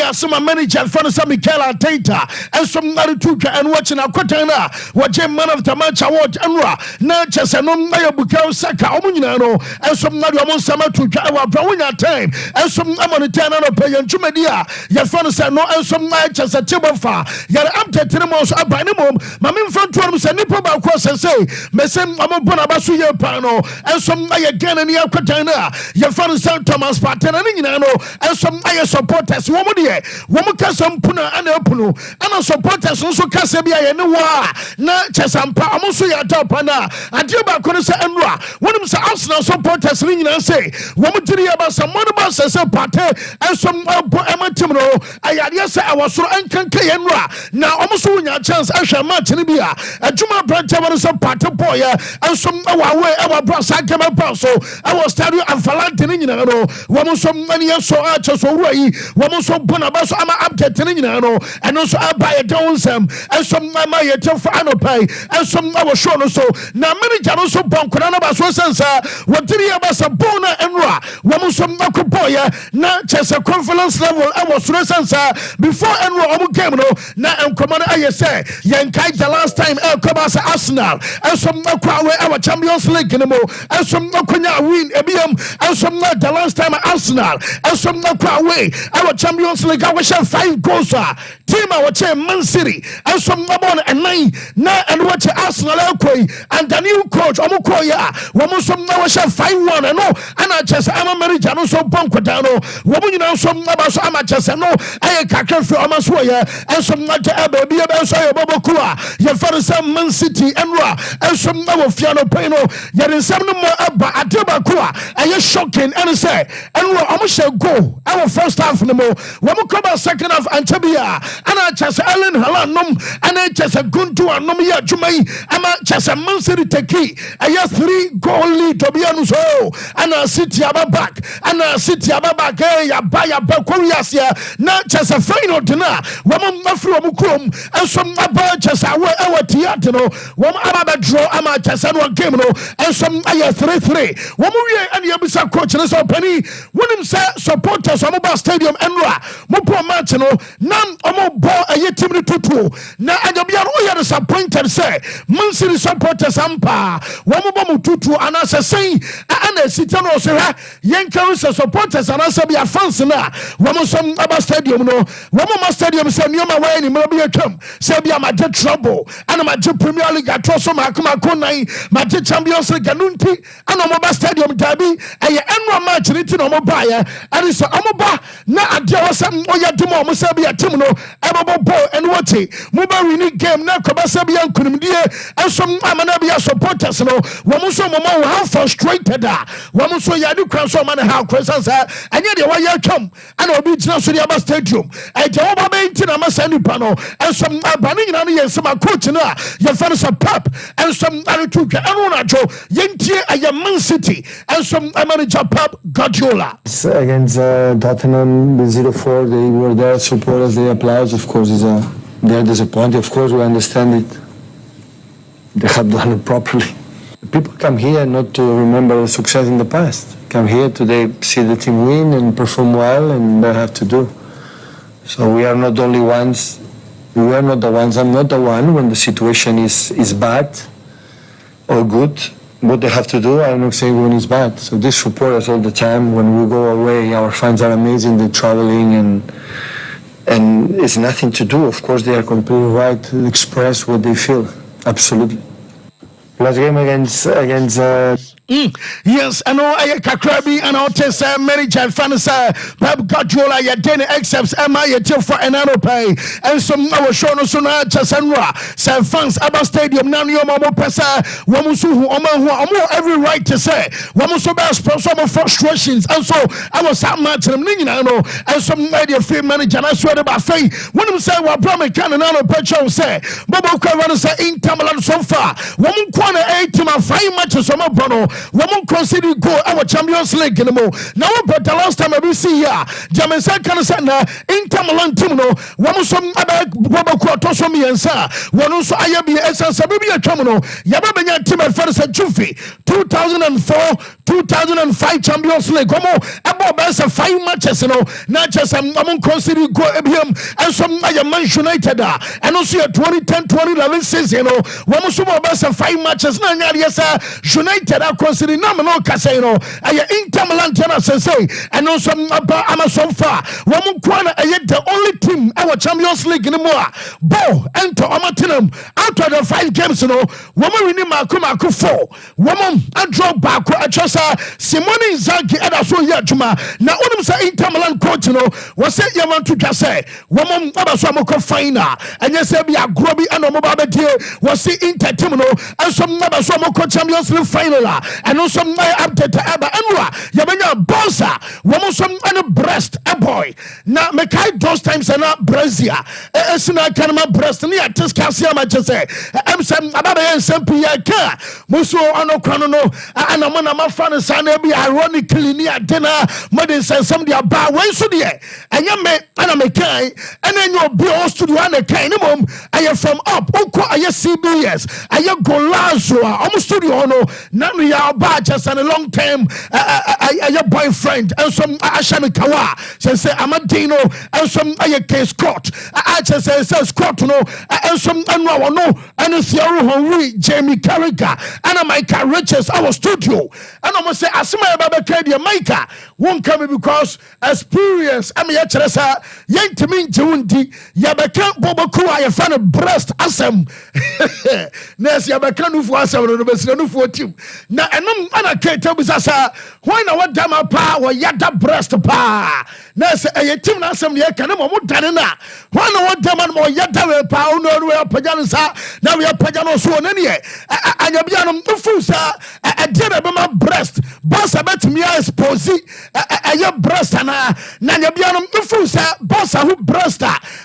Asuma manager for some Mikel Arteta and some Narituka and watching a Kotana, watching man of the match award and not just a non Bukau Saka, Omunano, and some Nadiamon Sama to our Brawina time, and some Amonitana pay and Chumedia, Yafana no, and some night as a Tibofa, Yar Amta Tinamos Abanimum, Mamin Fantum Sanipa cross and say, Messem Amobonabasu Pano, and some again and Yakotana, Yafana San Thomas Patana, and some supporters, Womuka some Puna and Opunu, and our supporters also Casabia and Noa, not Chesampa, Amosuya Topana, and Juba Konasa and Ra, one of the Arsenal supporters ringing and say, Womutri about some monobus as a party, and some Amatimro, I was so uncanny and Ra, now almost win a chance, I shall match in Libya, a Juma Branta was a party boy, and some our brother came up so I was telling you, I'm Falantin, woman so many so archers so way, woman so Bonabas, I'm updating, and also I buy a downsum, and some my Tofano pay, and some our show so now many channels so Bonkanabas was what did he about a bona and Ra, woman some Nakopoya, not just a conference level, I was Resansa before and Ra came, now I'm commander, I say, Yankai the last time El Kabasa Arsenal, and some Nakwa, our Champions League, and some Nakunya win, and some not the last time Arsenal, and some Nakwa, our Champions League, I wish I 5 goals, team our chairman Man City, and some Nabon and 9, now and watch Arsenal, and the new coach, Omokoya, woman some now 5-1, and no, and I just am a American, so Boncodano, woman, you know, some Nabas amateurs, and no, I can't feel Amaswaya, and some not baby, Bobokua, your father, some Man City, and Ra, and some now Fiano Peno, yet in some more about Atebakua, and you're shocking, and say, and Ra, I shall go, our first half no more, when we come out second half, and Tabia, and I just Alan Halanum, and I just a Guntu and Nomia Jumay, and I just a Man City Taki, I have 3 goal lead to be on so, and I sit back, and I sit back, I buy a Bakuriasia, not just a final dinner, woman Mafro Mukum, and some about just our theatre, one other draw, Ama Chasano Gamino, and some I 3-3, one more and Yabisa coach, and so penny, when him say supporters of Mobile Stadium and Ra, Mopo Martino, none of ball a yet team to 2. Now I am disappointed, say, Man City supporters Ampa, Wamobamu Tutu, and as I say, and a Citano Sera, Yankarus supporters, and as I be a fans now, Wamosom Abba Stadium, no, Wamoma Stadium, Samuel Wayne, Mobile Come, Sabia, my dead trouble, and my Premier League, I trust some Akuma, my Champions League, Ganunti, and Mobile Stadium Derby, and Enra match written on Mobile, and it's a Amoba, now at Jawasam, Oyatumo, Musabia Timono, Ababo, and Wati, Mobile winning game, now Kabasabian Kunumdia, and some Amanabia supporters, no, Wamuso Momo, how frustrated, Wamuso Yadu Cransom and how Crescent, and yet you come, and I'll be to the Stadium, and Jawaba Baintin, Amasanipano, and some Abanini, and some Akutana, your father's a pap, and some Arituka, and Ronajo, Yentia, and your Man City, and some manager pap, Guardiola. Against Tottenham, the 0-4, they were there, supporters, they applaud, of course, they're disappointed, of course, we understand it. They have done it properly. People come here not to remember the success in the past. Come here today, see the team win and perform well, and they have to do. So we are not only ones, we are not the ones, I'm not the one when the situation is bad or good. What they have to do, I'm not saying when it's bad. So they support us all the time. When we go away, our fans are amazing, they're traveling, and it's nothing to do. Of course, they are completely right to express what they feel. Absolutely. Last game against yes, I know I Kakrabi and I'll test Mary Jan Fanasa, Pep Guardiola, your daily excepts, am I a till for an annual pay, and some our show no sooner Chasanra, San Fans Abba Stadium, Nanio Mamo Pesa, Wamusu, Oman, every right to say, Wamuso Bass, some of frustrations, and so I was at Martin Nino, and some media field manager, and I swear about faith. When you say, well, Brahma can and Anno Petro say, Bobo Cavana say, in Tamalan so far, Woman Kwana 8 to my 5 matches on my bono. woman consider go our Champions League no mo now but the last time I see ya German second na Inter Milan team no woman some about Bobako to so miensa one so ayabi essence baby atwam no yaba benya team at first Juve 2004-2005 Champions League como about best 5 matches no not just woman consider go him and some Man United and also 2010-2011 season no woman so best 5 matches na yes United are considering no Casino aya Inter Milan tena say and also Sompa woman kwana the only team our Champions League anymore bo enter Amatinum out of the 5 games no woman winning Marco 4 woman and draw back a chosa Simone Inzaghi and so here juma na onim say Inter Milan coach no was say you want to just say woman abaso amoko final and you say be a grobi and omoba be was see Inter team no and some abaso amoko Champions League final and also my update aba anwa yabenya bossa woman some and breast a boy na me kai those times na Brazil esina kanama breast ni atiskasia ma chese am sam ababa yen sampi ya ka muso anokwano no anamo na mafan sana bi ironically ni adena modern some dia ba wen so de enya me ana me kai enenyo bi o studio ana kai ni mom aye from up uko aye CBS aye golazo am studio no na no ya ba just a long time aye boyfriend and some ashami kawa say amadino and some aye case court just say Scott no and some anwa no and Thierry Henry Jamie Carragher and Micah Richards our studio and I say asima baba kedia Micah won't come because experience am ya cheresa yentimi ntiwundi ya beka boboku aye fan breast asem nes ya beka nufu asem no besina nufu team na enum ana kete bisasa why na wadama pa wa yada breast pa nes aye team na asem ye kan mo dane na why na wadama mo yada we pa ono we apagano sa na we apagano so nani e anyabia no mfu sa adere be ma breast boss abetimi expose aye breast na anyabia no mfu sa boss who breast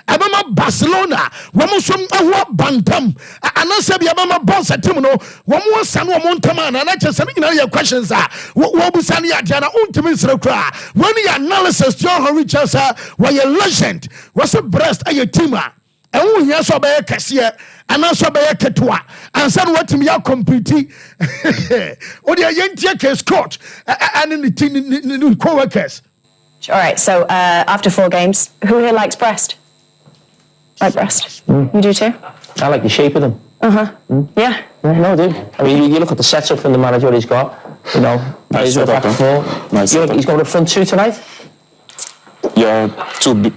abema Barcelona womo som ahwa bantam anase bia bema boss team no womo sanu womo ntama na chese nyina ye questions wo busane ya dia na untimi sere kra when your analysis John Henry Chelsea were a legend was a breast aye team and who here so be kese ana so be ketwa and said what me ya compete o de yentie case court and in the co-workers. All right, so after 4 games, who here likes breast? Like breast? You do too? I like the shape of them. Yeah? No, I do. I mean, you look at the setup from the manager what he's got, you know, Nice he's got setup, back 4. Nice He's going to front 2 tonight? Yeah, two big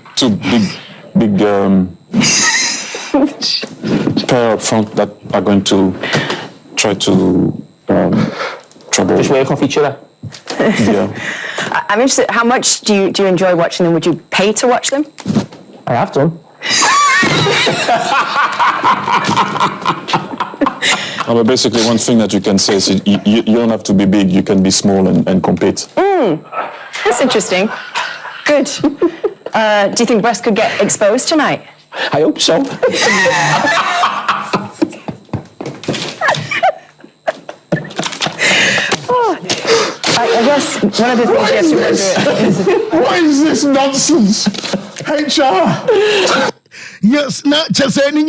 pair up front that are going to try to trouble. Just work off each other? Yeah. I'm interested, how much do you enjoy watching them? Would you pay to watch them? I have done. But basically, one thing that you can say is you don't have to be big, you can be small and compete. That's interesting. Good. Do you think breast could get exposed tonight? I hope so. I guess one of the things you have to remember is... What is this nonsense? HR. Yes, not just any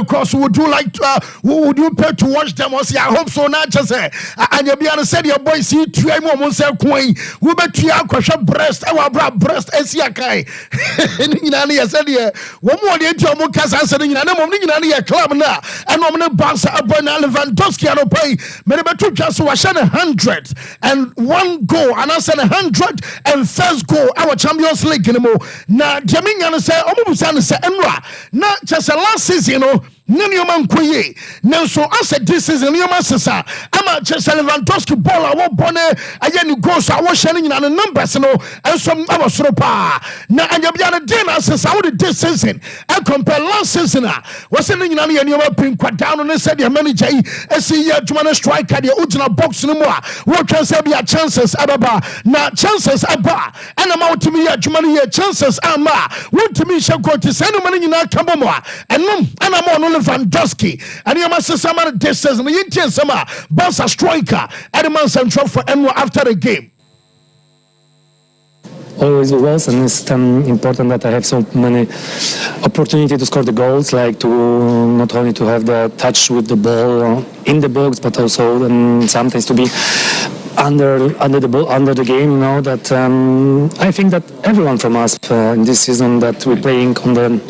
cross. Would you like to, would you pay to watch them? I hope so. Not just say, and you be said your boy see three moments coin. We bet you are question breast, our breast, and see a guy. I said, yeah, one more day to Mokas answering, and I'm only a club now, and I'm going to bounce up on Lewandowski and pay. Maybe to just wash 101 goal, and I said 101st goal, our Champions League anymore. Now, Jamie, and I say, almost not just a last season, you know. Nanyoma Nkoye. Now, so I said this is a new master. I'm a just Lewandowski ball. I won't bone again. Goes. I was sharing on the numbers, you know, and some other stropa. Now, and you'll be on a dinner since I would this season. I compare last season. Was sending on the new pin quite down on the said your manager. I see you to manage strike at the original box no more. What can say be a chances ababa? Now, chances abba. And I'm out to me at money chances ama. What to me shall go to send money in our Cambomoa. And I'm on Lewandowski and you must say some of the distance and the Indian summer Barca striker Edman Central for Enwa after the game. Always was, and it's important that I have so many opportunity to score the goals, like to not only to have the touch with the ball in the box, but also sometimes to be under the game. You know that I think that everyone from us in this season that we're playing on the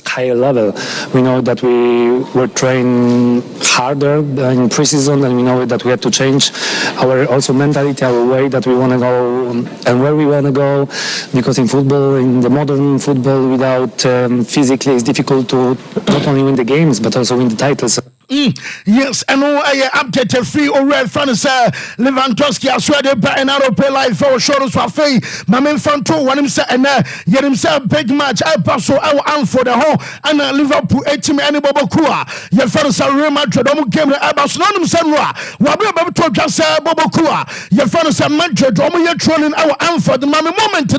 higher level. We know that we were trained harder in pre-season, and we know that we have to change our also mentality, our way that we want to go and where we want to go, because in football, in the modern football, without physically, it's difficult to not only win the games but also win the titles. Yes, and I update free or red fans Lewandowski as well and out pay life for sure so fay my main fan to one himself and yet himself big match I pass so I will for the whole and Liverpool team any Bobokua your fans are Real Madrid game about no Sanwa what about to just Bobokua your fans are Madrid yet trolling our answer the moment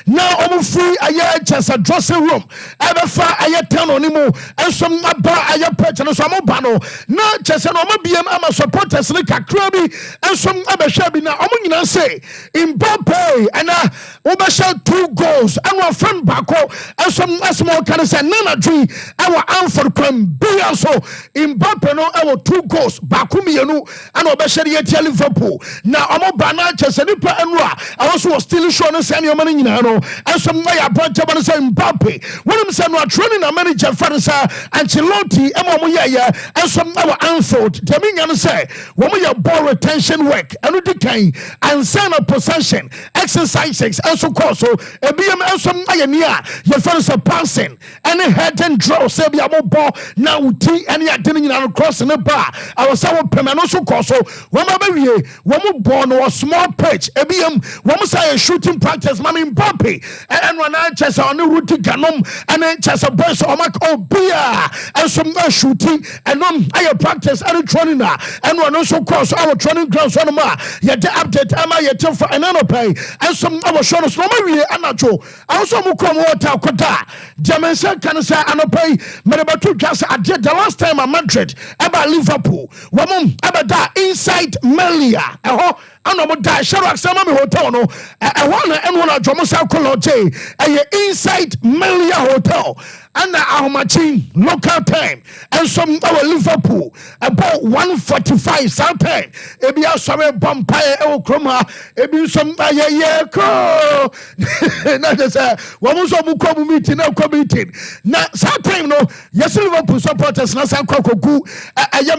now almost free a year just a dressing room ever far a year town on him and some bar a year purchase some bano na chese no mabiem ama supporters ne kakra bi ensom abehwa bi na omo nyina say Mbappe ana obehwa 2 goals and our friend bako ensom asmo kan say nana dwi our Anfield kwam bia so Mbappe no our 2 goals bako mienu and obehwa ye Liverpool na omo bana chese ni pa enwa also was still show no say no man nyina no ensom na ya branch ba say Mbappe wonim say no training na manager Faransa Ancelotti emo ye and some our Anfield, Dominion say, when we have ball retention work, and we decay, and send a possession, exercises, and so called so, a BM and some Ionia, your friends are passing, and a head and draw, say, be a ball, now tea, and you're doing it crossing the bar. Our sour Pemanoso Corso, one born or small pitch, a BM, one say a shooting practice, Mammy Mbappe, and when I chess on the route to Ganom, and then chess a burst or Mac or beer, and some shooting. And I practice and training and one also cross our training grounds on ma yet the update am I yet for an pay and some our shows no me anacho also mu come water kwata Jamensa can say an pay medabatu just at the last time at Madrid about Liverpool wamum abada inside Melia ano mo da Sharak Sama hotel no one and one Jomosa Koloje inside Melia hotel and Ahomachi local time and some our Liverpool about 1:45 South time ebia sorry vampire e kroma ebi some ko na just one so mu ko meeting na ko meeting na South time no yes Liverpool supporters na san kokoku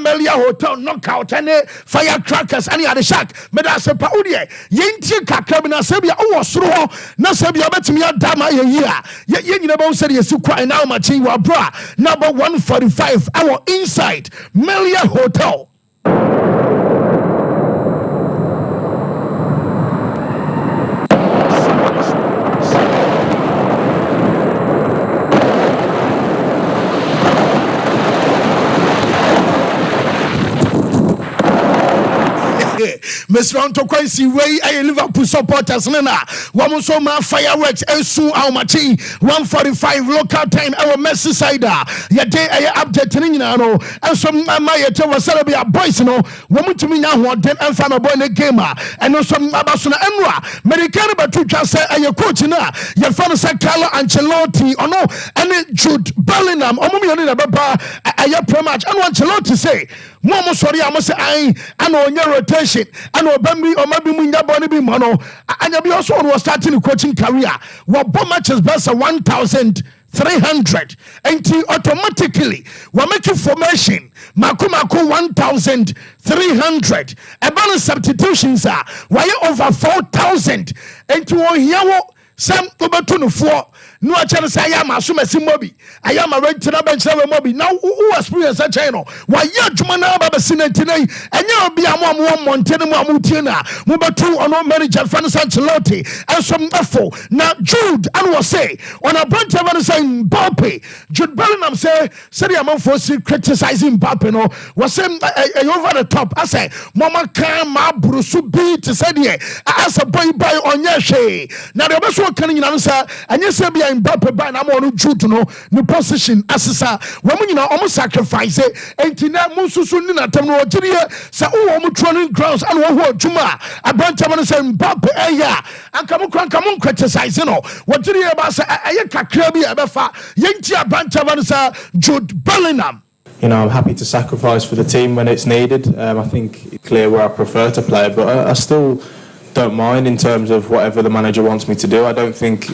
Melia hotel knockout and firecrackers and the shark me da se pa odie yenti kakra bi na se bia o soro na se bia betimi adama ye nyina ba se yesi kwa na Machi Wabra number 145 our inside Melia Hotel. Mr. Antoquensi way a Liverpool supporters nena wamuso ma fireworks ensu our machi 1:45 local time our Merseyside ya day a update nyina no enso ma yete wasalabi a boys no wamutumi nya hoden emfa na boy na game and so abaso na enwa American batu twa say a coach na ya fan say Carlo Ancelotti ono and Jude Bellingham omumi na baba a pre-match and Ancelotti say mo sorry am say ai and onye rotation and obambi or maybe munya boni bi mono and be also was starting the coaching career what bomb matches best 1,300 and automatically we make formation makumako 1,300 a balance substitutions are why over 4,000 and to here some obetuno for no chance I am assuming mobi I am a rent to the bench mobi now who experience a channel why ya jumana baba sinetine and you be a one montana mutina mubatu or no manager Francis Ancelotti and some effort now Jude and was say on a bunch of saying Mbappe Jude Bellingham say I'm for criticizing Mbappe no was saying over the top I say mama can ma brusu beat said yeah as a boy on your shay now the best one can you answer and you say Mbappe by na mo no Jude no position asesa wo mu nyina omo sacrifice entina mu susu ni na tem no ogire say wo mo training grounds and wo ho adwuma abantam no say Mbappe eya anka mo kran ka mo criticize no wogire ba say eye kakra bi e befa yenti abantam no say Jude Bellingham. You know, I'm happy to sacrifice for the team when it's needed. I think it's clear where I prefer to play, but I still don't mind in terms of whatever the manager wants me to do. I don't think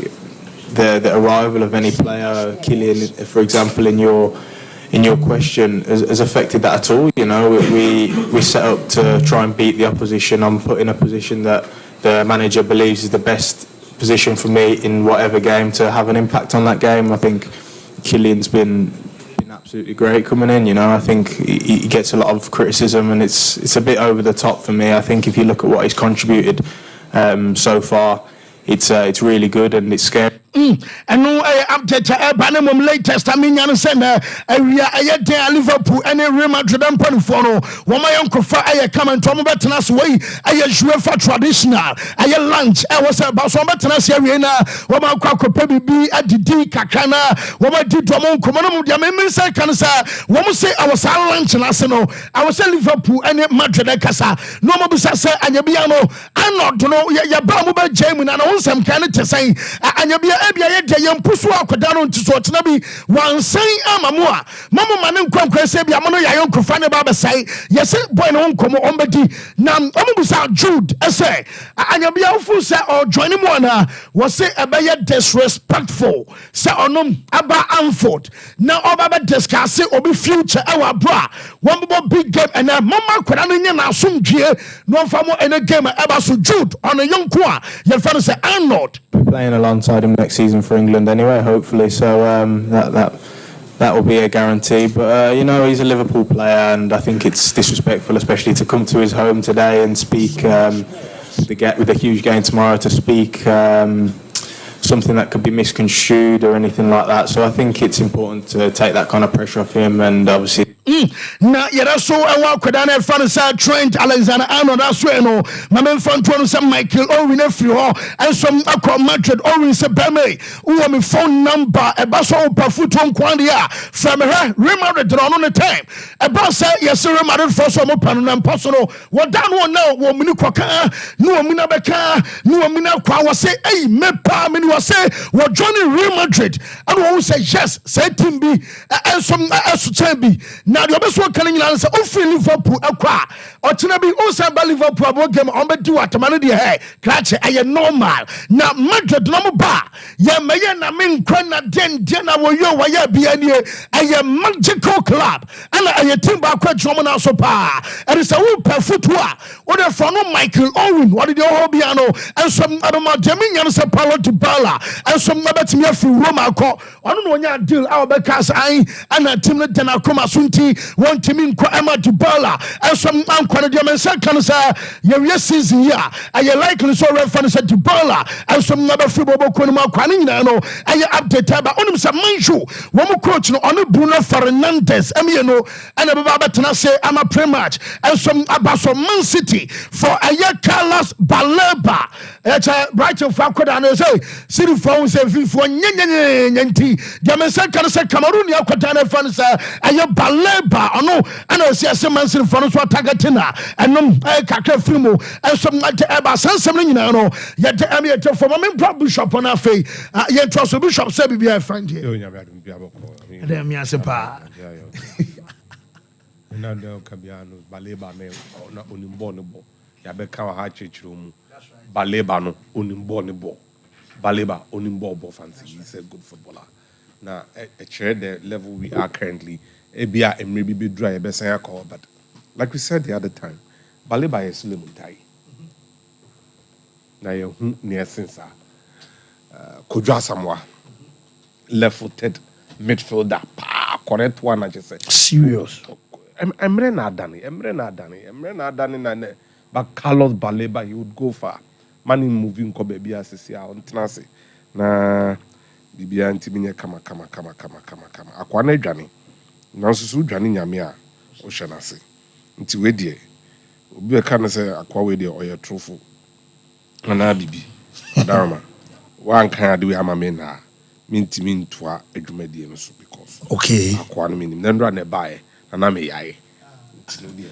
the arrival of any player, Kylian, for example, in your question, has affected that at all. You know, we set up to try and beat the opposition. I'm put in a position that the manager believes is the best position for me in whatever game to have an impact on that game. I think Kylian's been absolutely great coming in. You know, I think he gets a lot of criticism, and it's a bit over the top for me. I think if you look at what he's contributed so far, it's really good and it's scary. And no update Banamum latest. I mean, you send area Liverpool and Real Madrid and Panifono. One my uncle for a come and Tom Batanas way. I assure for traditional. I lunch. I was about some Batanas arena. One my Quaco Baby at the D Kakana. One my did Domon Common Yamin Sakansa. One say I was at lunch and Arsenal. I was at Liverpool and Madrid Casa. No more say and Yabiano. I'm not to know Yabamu Jamie and I want some kind to say and Yabia. Ebia de yam pusu akoda no ntiso otena bi wansan amamu a mama mane nkwankwa se bia mono ya yonkofa ne ba besai yese boy no nkomo ombedi na omubusa Jude ese anyabia ofu se o join mu na wo se ebeye disrespectful se onom aba Anfield na oba be discuss obi future e wa bra one big game and mama kwara no nya na asomdue no mfamo ene game eba so Jude on a yonko a ye fa no se Arnold playing alongside him next season for England anyway, hopefully. So that will be a guarantee. But you know, he's a Liverpool player, and I think it's disrespectful, especially to come to his home today and speak with a huge game tomorrow to speak something that could be misconstrued or anything like that. So I think it's important to take that kind of pressure off him, and obviously. Na yera so ewa kwadana fan sa Trent Alexander-Arnold asweno mamen fan to no say Michael Owen afiri ho ensom akọ Madrid Owen say beme wo me phone number e ba so pafuto nkwande a from her Real Madrid no no time e ba say yes Real Madrid for so mo panu na mposo no wo dan wo na wo muni koka no wo muna beka no wo muna kwa wo say ei mepa me no say wo join Real Madrid and wo say yes say team bi ensom aso bi na the obvious one can answer Liverpool akwa otena bi o say Liverpool abo game on be do atamane de hey clutch aye normal na Madrid no mo ba ya meye na men kwa na den na wo yo wa ya bia nie aye magical club ana aye team ba kwa drum na so pa e is a wo perfutu a wo de for no Michael Owen what the whole bia no ensom adoma Jaminya no say Paulo Dybala ensom na betimi afi Roma akọ ono no nya deal a obeka sai ana team no den akoma sunti one team in Emma Dybala and some unqualified dimension can say your season here are you likely so reference to Dybala and some number football Konima Quanina no I update about on some Manchu one more coach on Bruno Fernandes Emiano and about Tanase I'm a pre-match and some about some Man City for a year Carlos Baleba it's a right of Fakodan say city phones and for Nyanti dimension can say Cameroon Yakotana fans a Baleba ono ana si asemansi fano so tagatina enom kakra frimo ensom eba sansem nyina no ye de am ye te for me bishop on afi ye trust bishop say bibia friend here dem mi asepa na dem kabiano Baleba me na onimbo ne bo ya be ka ha chechiro mu Baleba no onimbo ne bo Baleba onimbo bo fancy he's a good footballer na the level we are currently Ebia and maybe be dry a call, but like we said the other time, Baleba is Limuntai. Now you near Sinsa Kudra Samwa left-footed midfielder, correct one. I just said serious. Emre na dani, but Carlos Baleba he would go far. Man in moving ko baby asisi on tenase na bibia ntiminya kama akwana dwane nanso so dwane nyame a o hyenase nti we de obi e ka na se akwa we de oye trofo na bibi adarma wan kan ade we ama me na mentimi ntoa adwumadie no so because Okay. akoa no menim na ndra na bae na me yae ntino die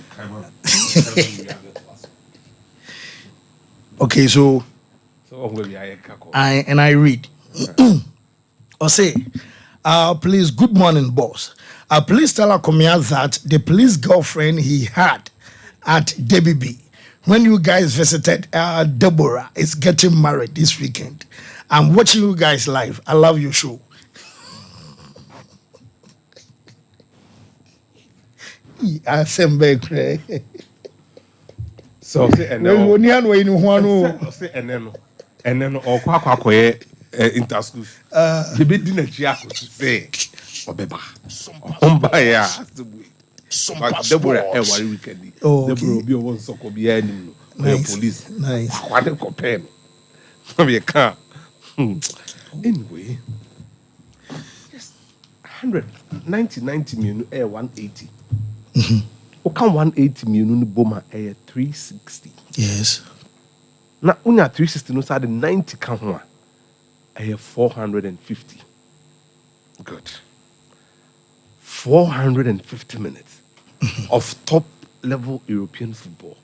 Okay, so I read. Or say, please, good morning, boss. Please tell Akomia that the police girlfriend he had at DBB when you guys visited Deborah is getting married this weekend. I'm watching you guys live. I love your show. So say and then okwa interschool the be di na chia ko say obeba omba ya Sompa Deborah worry weekend Deborah obi o so ko bia nim no police kwade ko pen no be ka anyway yes 90 million 180 okay 180 million boma 360 yes na unya 360 no side 90 ka ho a 450 good 450 minutes of top level European football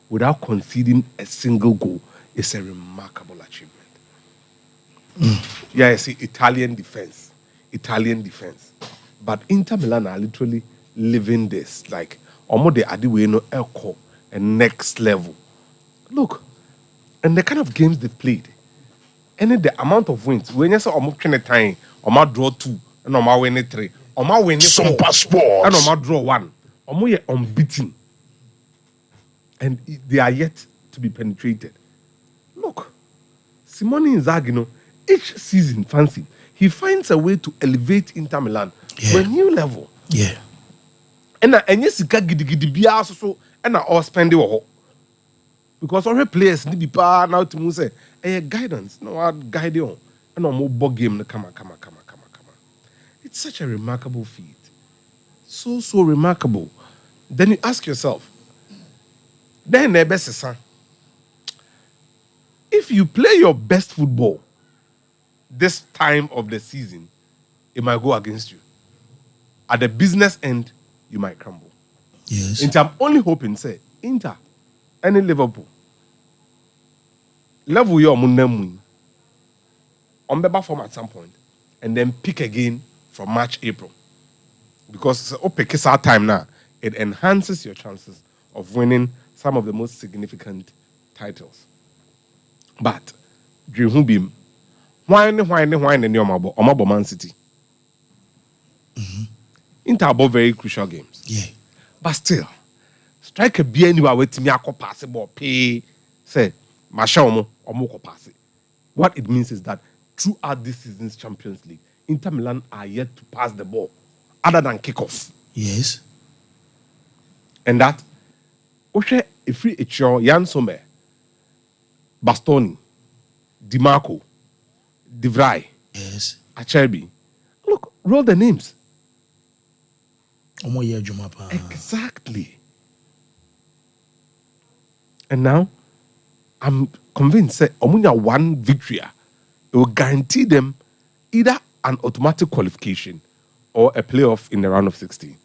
without conceding a single goal is a remarkable achievement. Yeah, I see Italian defense. But Inter Milan are literally living this. Like, almost the Adiweno Elko and next level. Look, and the kind of games they've played, and the amount of wins. When you say almost 20 time, almost draw 2, and almost win 3, almost win 4, and almost draw 1. Almost unbeaten. And they are yet to be penetrated. Look, Simone Inzaghi, each season, fancy, he finds a way to elevate Inter Milan to a new level. Yeah. And yes, gidi so and all spending wo because all players need be pa now to say guidance no what guide you and no more game no come. It's such a remarkable feat. So remarkable. Then you ask yourself, then the best is if you play your best football this time of the season, it might go against you. At the business end, you might crumble. Yes. Inter, I'm only hoping, say, Inter, any Liverpool, level your munemu, on the form at some point, and then pick again from March, April. Because it's our time now. It enhances your chances of winning some of the most significant titles. But, Drew Beam, why in your mobile Man City? Inter about very crucial games. Yeah. But still, strike a be anywhere with me pass ball pay say Mashaomo or pass it. What it means is that throughout this season's Champions League, Inter Milan are yet to pass the ball other than kickoff. Yes. And that Oshe Ifri Echo, Jan Sommer, Bastoni, Di Marco, De Vrij, Yes. Acerbi. Look, roll the names. Exactly. And now, I'm convinced that Omunya one victory, it will guarantee them either an automatic qualification or a playoff in the round of 16.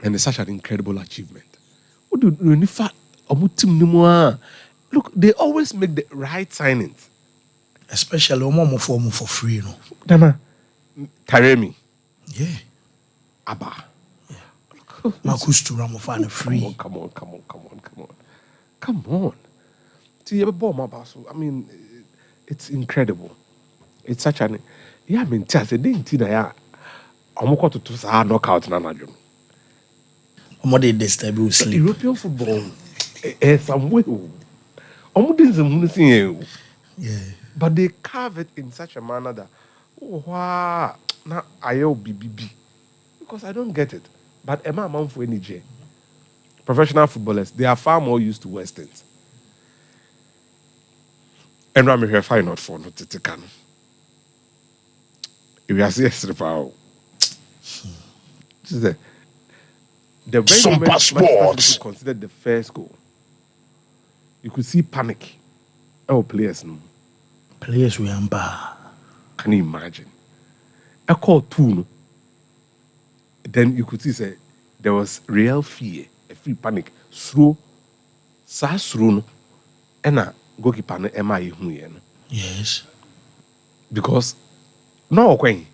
And it's such an incredible achievement. Look, they always make the right signings. Especially for free, you know. Dana, Taremi. Yeah. Abba. Yeah. Marcus Thuram for free. Come on. See, I mean, it's incredible. It's such an I mean, just a thing that I'm going to knockout na They stable sleep. European football some way. Yeah. But they carve it in such a manner that wow, now I'll be because I don't get it. But Emma amount for any professional footballers, they are far more used to Westerns. And I'm here fine not for not to take on. If you are serious about the very moment Manchester City considered the first goal, you could see panic. Our players know. Players we are. Can you imagine? A call two. Then you could see say there was real fear, a free panic. Slow, no, and a goalkeeper no MI who no. Yes. Because no okay.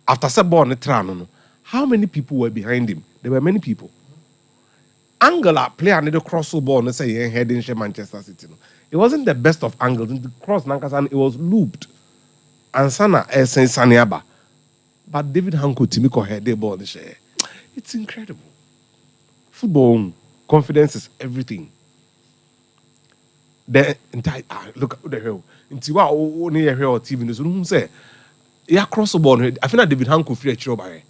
After Sabon no, how many people were behind him? There were many people. Angela player need a cross ball and say head in Manchester City. No. It wasn't the best of angles. The cross Nankasan, it was looped. And Sana Saniaba. But David Hanko Timiko had the ball. It's incredible. Football confidence is everything. The entire look at the hell. Intiwa only here or TV news. Who say yeah cross ball. I feel like David Hanko free a chiro.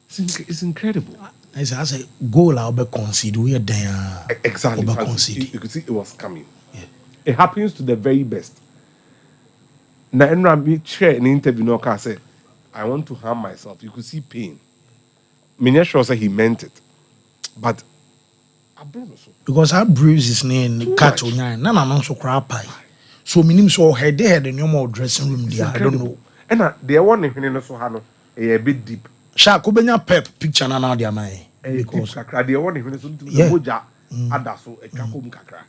It's incredible. I say goal I'll be concede. We are there. Exactly. You could see it was coming. Yeah. It happens to the very best. Now, Enra chair in interview no can say, I want to harm myself. You could see pain. Minya sure say he meant it. But because I bruise his name cat on nine, none of so crap pie. So minim so her they had a normal dressing room there. I don't know. And the one in so hano a bit deep. Sha kubenya pep picture na now dia mai. Because the one in so boja adaso e kakom kakra.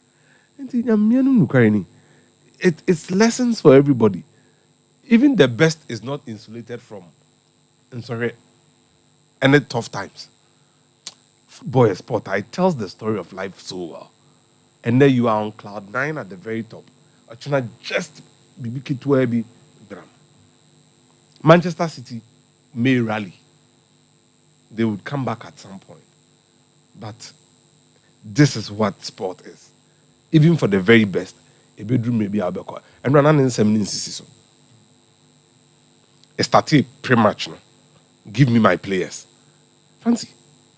Enti nyamia no nukare ni. It's lessons for everybody. Even the best is not insulated from any tough times. Football is sport. It tells the story of life so well. And then you are on cloud 9 at the very top. Achuna just be Manchester City may rally. They would come back at some point. But this is what sport is. Even for the very best, a bedroom may be Albeko. And run in 17 so. It started pre-match now. Give me my players. Fancy,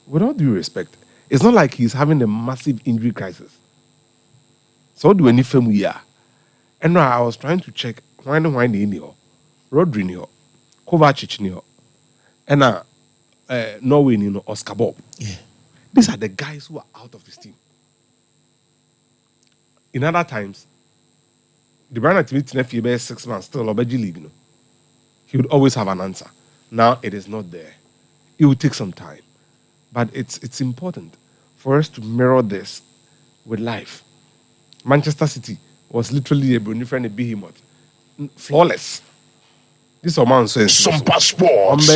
with all due respect, it's not like he's having a massive injury crisis. So do any firm we are. And now I was trying to check why in here, Rodri in here, Kovacic in here, and Norway in Oscar Bob. Yeah. These are the guys who are out of his team. In other times, the brand activity in FIBA 6 months still Obeji League, you know. He would always have an answer. Now it is not there. It will take some time. But it's important for us to mirror this with life. Manchester City was literally a different behemoth. Flawless. This man says Sompa Sports.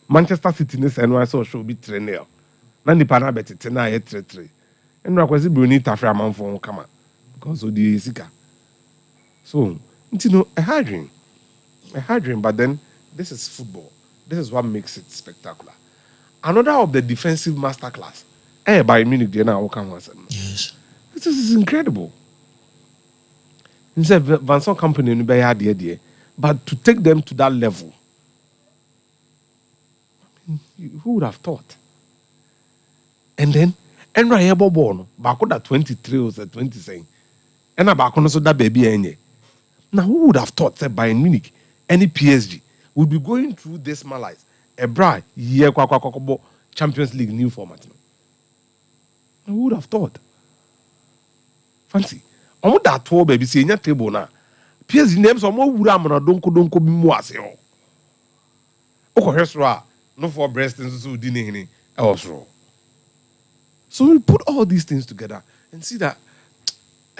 Manchester City is NYS show be trainer. Nandi pana beti tena ye 3-3. And we kwesi Bruni tafra man for kama because of the Sika. So, you know, a hard dream, but then this is football. This is what makes it spectacular. Another of the defensive masterclass. By Munich, yes. This is incredible. Instead, Vincent Company but to take them to that level, I mean, who would have thought? And then, and Raya Bobono, Bako that 23 or 20 saying, and a Bako so that baby any. Now, who would have thought that by Munich, any PSG would be going through this malaise? A bra, Champions League new format. Who would have thought? Fancy. Omo that to baby say nya table na. PSG names omo wura amona donko bi mu ase ho. Oko hwesro no for breast nso di ne hini e osro. So we put all these things together and see that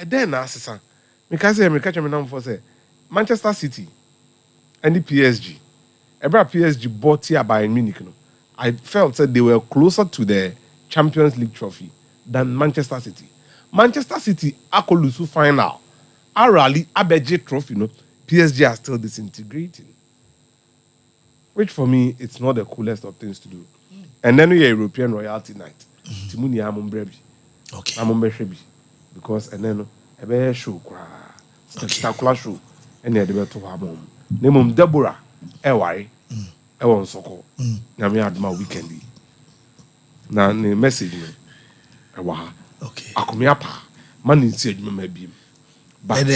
then asesa me can say me catch me now for say Manchester City and the PSG. Every PSG bought here by Munich. No? I felt that they were closer to the Champions League trophy than Manchester City. Manchester City, Akolusu final. A rally, Abeje trophy, no? PSG are still disintegrating. Which for me, it's not the coolest of things to do. And then we have European royalty night. Timuni Amumbrebi. Okay. Amumbrebi. Because and then a show, spectacular show. And they had to have home. Name Deborah, Ewai, Ewan Soko. Nami had my weekend. Now, the message, Ewa. Okay. Akumiapa. Man in said maybe. But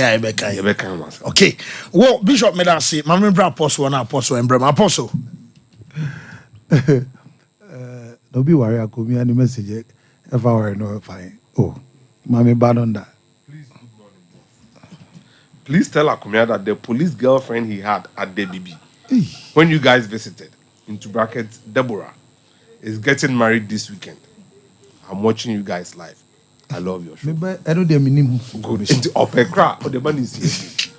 okay. Well, Bishop made us say, my member apostle and apostle and Brahma apostle. Don't be worried, I could be any message if I were no fine. Oh, Mami Banonda. Please tell Akumia that the police girlfriend he had at DBB, when you guys visited, into brackets, Deborah, is getting married this weekend. I'm watching you guys live. I love your show. I know the minimum. Good. Into Opekra, or the man is here.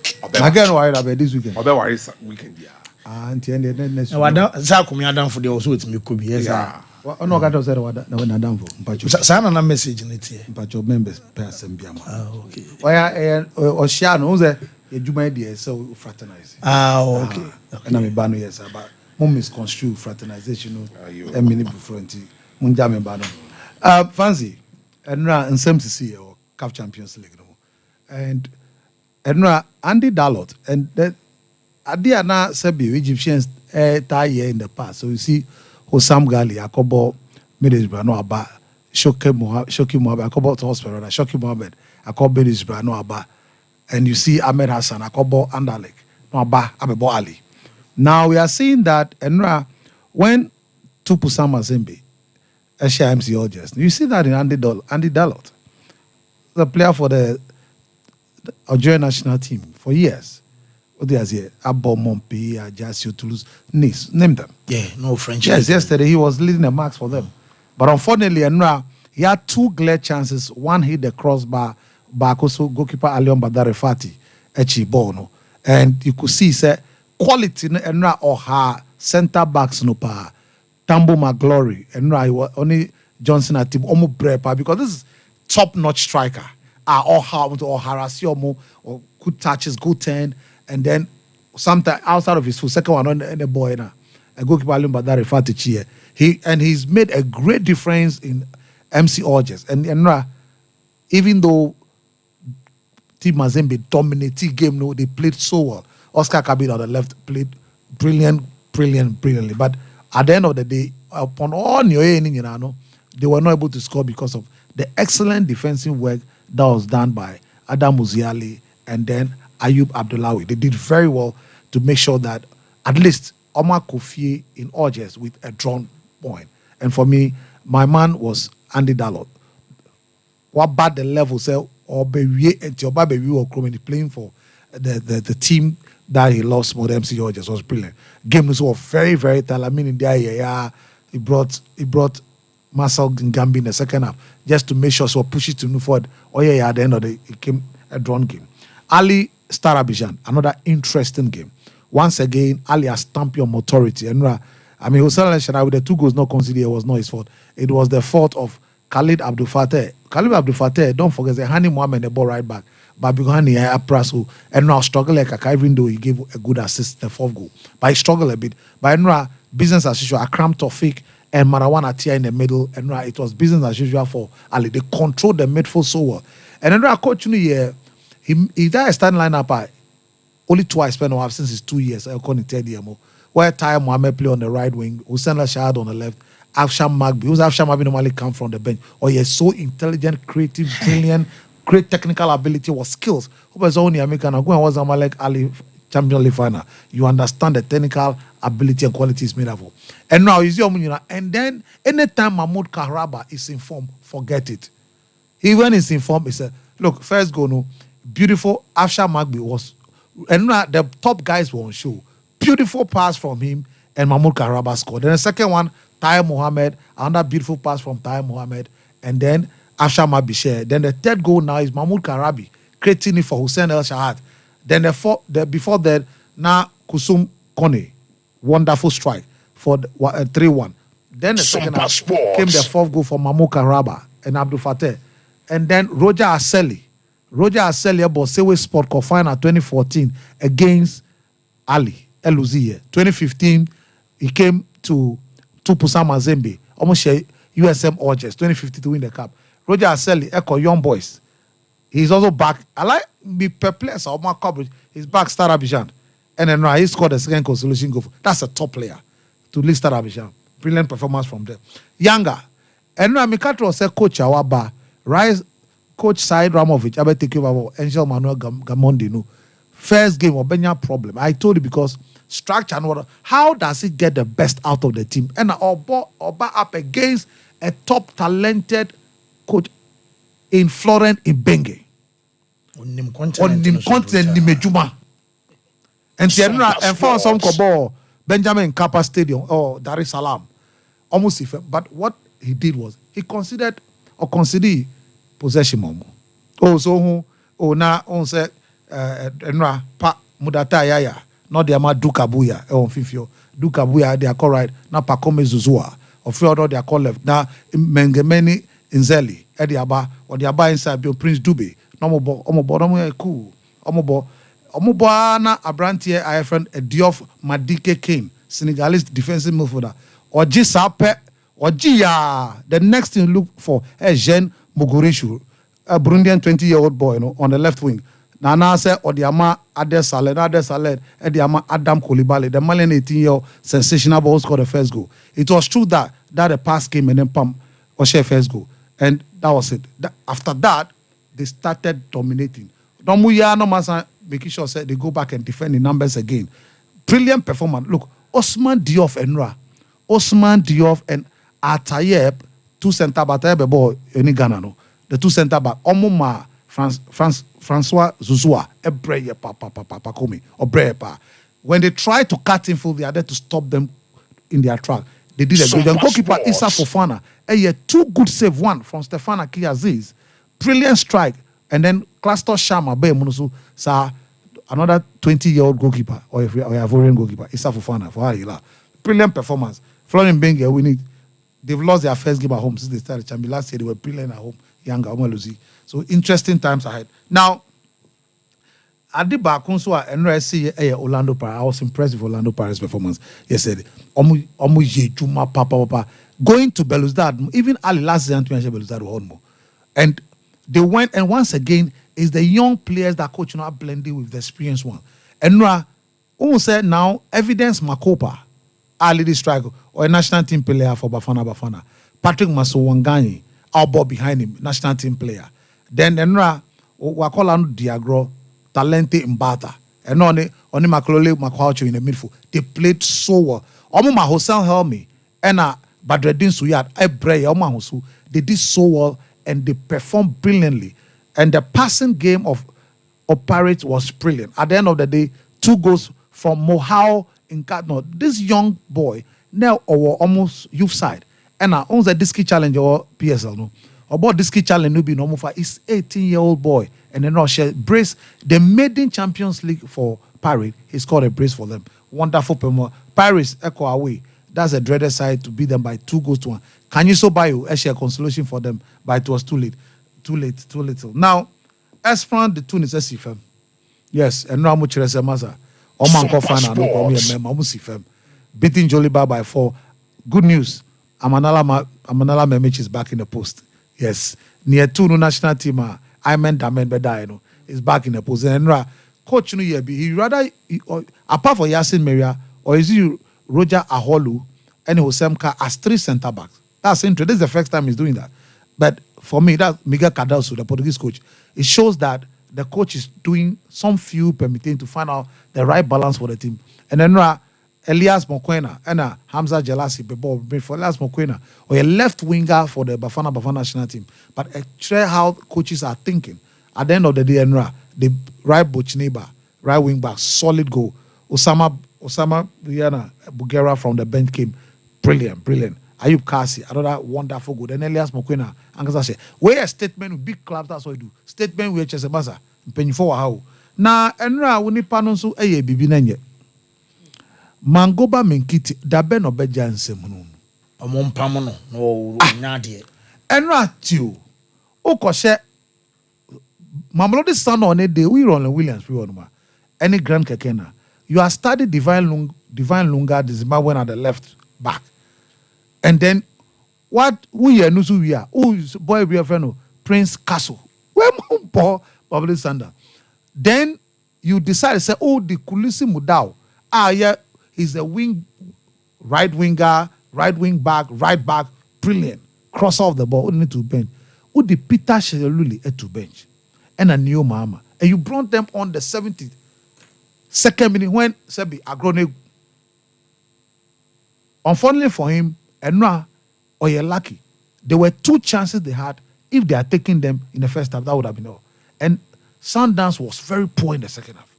Again, why about this weekend? Why is weekend? Yeah. Until the next. Zakumi Adam for the also with me could be. Yeah. No, I don't say what no one done for. But you Sana message in it here. but your members person be Okay. Why or Shiano there? You my dear, so fraternize. Okay. And I'm a ban yes, but mom misconstrue fraternization. A minute before Munjame Bano. Fancy, and some to see or CAF Champions League. And Andy Dalot, and that Adiana Sebi, Egyptians tie in the past. So you see, Osam Gali, Akobo, Middlesbrough, no Abba, Shoki Mohamed, Akobo Hospital, Shoki Mohamed, Akobo Middlesbrough, no Abba. And you see Ahmed Hassan, Akobo Andalek, no Abba, Abebo Ali. Now we are seeing that, and when Tupusa Mazembe, SHMC Orges, you see that in Andy Dalot, the player for the Algerian national team for years. What they say, Abo Mompi, Ajaccio, Toulouse, Nice, name them. Yeah, no French. Yes, yesterday he was leading the marks for them. But unfortunately, he had two clear chances. One hit the crossbar, Bakoso, goalkeeper Alion Badarefati, Echi Bono. And you could see, say, quality or her center backs no pa, Tambo McGlory, and only Johnson at team, almost brepa, because this is top-notch striker. Or harass or good touches, good turn, and then sometimes outside of his full second one on the boy now. A goalkeeper Alion Badarefati. He's made a great difference in MC Orges. And even though Team Mazembe dominated game, no, they played so well. Oscar Kabila on the left played brilliantly. But at the end of the day, upon all they were not able to score because of the excellent defensive work that was done by Adam Muziali and then Ayub Abdullahi. They did very well to make sure that at least Omar Kofi in Orges with a drawn point. And for me, my man was Andy Dalot. What bad the level say or be playing for the team that he lost more MC Orges was brilliant. Game was very, very talented. I mean, in there, he brought Marcel Ngambi in the second half just to make sure so push it to move forward. At the end of the day, it came a drawn game. Ali Starabijan, another interesting game. Once again, Ali has stamped your authority. And Hussein Al-Sharawi with the 2 goals not considered, it was not his fault. It was the fault of Khalid Abdul Fateh. Khalid Abdul Fateh, don't forget, the Hani Mohamed the ball right back. But because Hani Apraso and now struggle like Kaka, even though he gave a good assist, the 4th goal. But he struggled a bit. But business as usual, Akram Tawfiq and Marawan Atia in the middle, and it was business as usual for Ali. They controlled the midfield so well. And then coach here, he that starting lineup only twice spent off since his 2 years. I call it 3rd year more. Where Ty Mohamed play on the right wing, Hussein Al-Shahad on the left, Afsham Magbi. Who's Afsham Magbi normally come from the bench? Or he's so intelligent, creative, brilliant, great technical ability or skills. Who was only American? I go and was Amalek Ali Champions League final. You understand the technical ability and qualities made of. And now he's your and then anytime Mahmoud Kahraba is in form, forget it. Even is in form, he said, look, first goal, no, beautiful. Afsham Magbi was, and the top guys were on show. Beautiful pass from him, and Mahmoud Kahraba scored. Then the second one, Tahir Mohamed, another beautiful pass from Tahir Mohamed, and then Afsham Magbi shared. Then the 3rd goal now is Mahmoud Karabi creating it for Hussein El Shahad. Then before that, now Kusum Kone, wonderful strike for 3-1. Then the second half came the 4th goal for Mahmoud Karaba and Abdul Fateh. And then Roger Aseli about Sewe Sport Cup final 2014 against Ali Eluziye. 2015, he came to Tupusa Mazembe, almost share USM Orges, 2015 to win the cup. Roger Aseli, Echo Young Boys. He's also back. I like be perplexed of my coverage. He's back, Stade Abidjan. And then he scored the 2nd consolation goal. That's a top player to lead Stade Abidjan. Brilliant performance from them. Younger. And now Mikatro said coach Awaba, rise coach Said Ramovic, I take over Angel Manuel Gamondi. No. First game, Obenya problem. I told you because structure and what. How does he get the best out of the team? And Oba up against a top talented coach in Florent Ibenge. On the continent ni mejuma. And Tienra and found some kobo Benjamin Kappa Stadium or Dar es Salaam. Almost if, but what he did was he considered possession momo. Oh, so na on said enra pa mudata yaya. Not the ama dukabuya on fifio. Dukabuya they are call right. Na pakome zuzua. Or few other they are call left. Na mengemeni inzeli. Edi aba or the aba inside bio Prince Dube. No more cool. Omobo na Abrantier I friend Diouf Madike Kane, Senegalese defensive midfielder. Oji Sape, Oji the next thing look for Jean Mugurishu, a Burundian 20-year-old boy, on the left wing. Nana said Odiama Ade Saleh, Ediama Adam Koulibaly, the Malian 18-year-old sensational ball scored the first goal. It was true that the pass came and then pump or share first goal. And that was it. After that, they started dominating. Domuya no masa making sure they go back and defend the numbers again. Brilliant performance. Look, Osman Diouf and Atayeb, two center back. Atayeb any Ghana no. The two center back. Omoma Francois Zuzua. Ebreye pa komi. Obreye. When they try to cut in full, they are there to stop them in their track. They did a good job. Goalkeeper Issa Fofana. Two good save. One from Stefan Akiaziz. Brilliant strike. And then Cluster Shama Be Munusu sa another 20-year-old goalkeeper or a Ivorian goalkeeper, Issa Fofana for Harila. Brilliant performance. Florian Benga winning. They've lost their first game at home since they started champion. Last year they were brilliant at home. Younger Omaluzi. So interesting times ahead. Now, Adiba Kunso and NRC Orlando Pirates. I was impressed with Orlando Pirates' performance yesterday. Going to Belouizdad, even Ali last season to Belouizdad were more. And they went, and once again, it's the young players that coach are blending with the experienced one. And who said now, evidence Makopa, Ali the striker, or a national team player for Bafana. Patrick Masowangani, our ball behind him, national team player. Then we call on Diagro, Talente Mbata, and only Makalole Makwacho in the midfield. They played so well. Omuma Hossein Helmi, and Badreddin Suyat, Ebreye, Omahusu, they did so well. And they performed brilliantly. And the passing game of Pirates was brilliant. At the end of the day, 2 goals from Mohau in Cardinal. This young boy, now our almost youth side. And I owns a Diski Challenge or PSL. No? About Diski Challenge, no be normal for his 18-year-old boy. And then Russia brace the maiden Champions League for Pirates. He scored a brace for them. Wonderful performance. Pirates echo away. That's a dreaded side to beat them by 2 goals to 1. Can you so buy you a consolation for them? But it was too late. Too little. Now, as from the tune is a CFM. Yes, and now much less a maza. Oman Kofana, no come here, CFM. Beating Joliba by 4. Good news. Amanala Memich is back in the post. Yes. Near 2 national team, Iman Damen Bedai is back in the post. And coach he rather apart from Yasin Meria, or is he Roger Aholu and Hosemka as 3 center backs. That's interesting. This is the first time he's doing that. But for me, that's Miguel Cardoso, the Portuguese coach. It shows that the coach is doing some few permitting to find out the right balance for the team. And then Elias Mokwena and Hamza Jalasi, for Elias Mokwena, or a left winger for the Bafana national team. But try how coaches are thinking. At the end of the day, the right Bochineba, right wing back, solid goal. Osama Bugera from the bench came. Brilliant. Ayub Kasi, another wonderful good. And Elias Mokwena, Angasa, where a statement with big clubs, that's what you do. Statement with Chesemasa, penny for how. Now, Enra, when you panonsu, bibi nenye. Mangoba Minkiti, Daben or Bejan Semunum. Amon Pamono, no, Nadia. Enra, too. Okoshe, Mamelodi son on a day, we run Williams, we on any Grand Kekena. You are studying Divine Lunga, the Zimbabwean at the left back. And then, we are Nusu we are? Oh, boy, we are friend Prince Castle. Where Paul Babli Sander. Then you decide to say, oh, the Kulisi Mudau. Yeah, he's a right winger, right wing back, right back, brilliant. Cross off the ball, only to bench. Who the Peter Sheluli to bench? And a new mama. And you brought them on the 72nd minute when Sebi Agrone. Unfortunately for him, and now, or you're lucky. There were 2 chances they had, if they are taking them in the first half, that would have been all. And Sundowns was very poor in the second half.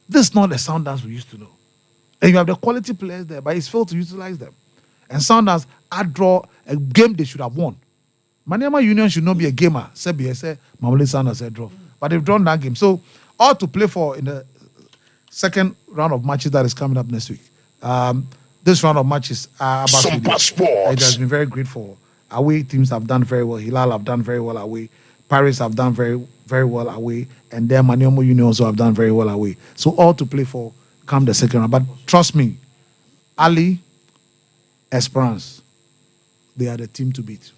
This is not the Sundowns we used to know. And you have the quality players there, but it's failed to utilize them. And Sundowns had draw a game they should have won. Maniama Union should not be a gamer. Sebi say Mamuli Sundowns said draw. But they've drawn that game. So all to play for in the second round of matches that is coming up next week. This round of matches are about Sompa Sports. It has been very great for away teams have done very well. Hilal have done very well away. Paris have done very, very well away. And then Maniomo Union also have done very well away. So all to play for come the second round. But trust me, Ali, Esperance, they are the team to beat.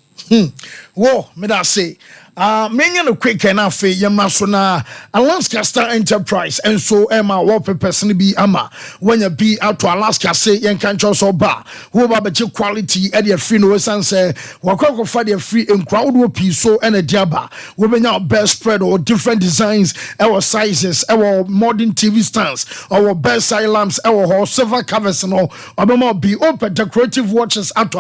Whoa, me that say. Many no quick enough for Yamasona, Alaska Star Enterprise, and so Emma Whopper person be Ama. When you be out to Alaska, say Yankan Choso Bar, who about your quality at your free no sense, Wakoko for their free and crowd will be so and a diaba. Women our best spread or different designs, our sizes, our modern TV stands, our best side lamps, our silver covers, and all, or be open decorative watches at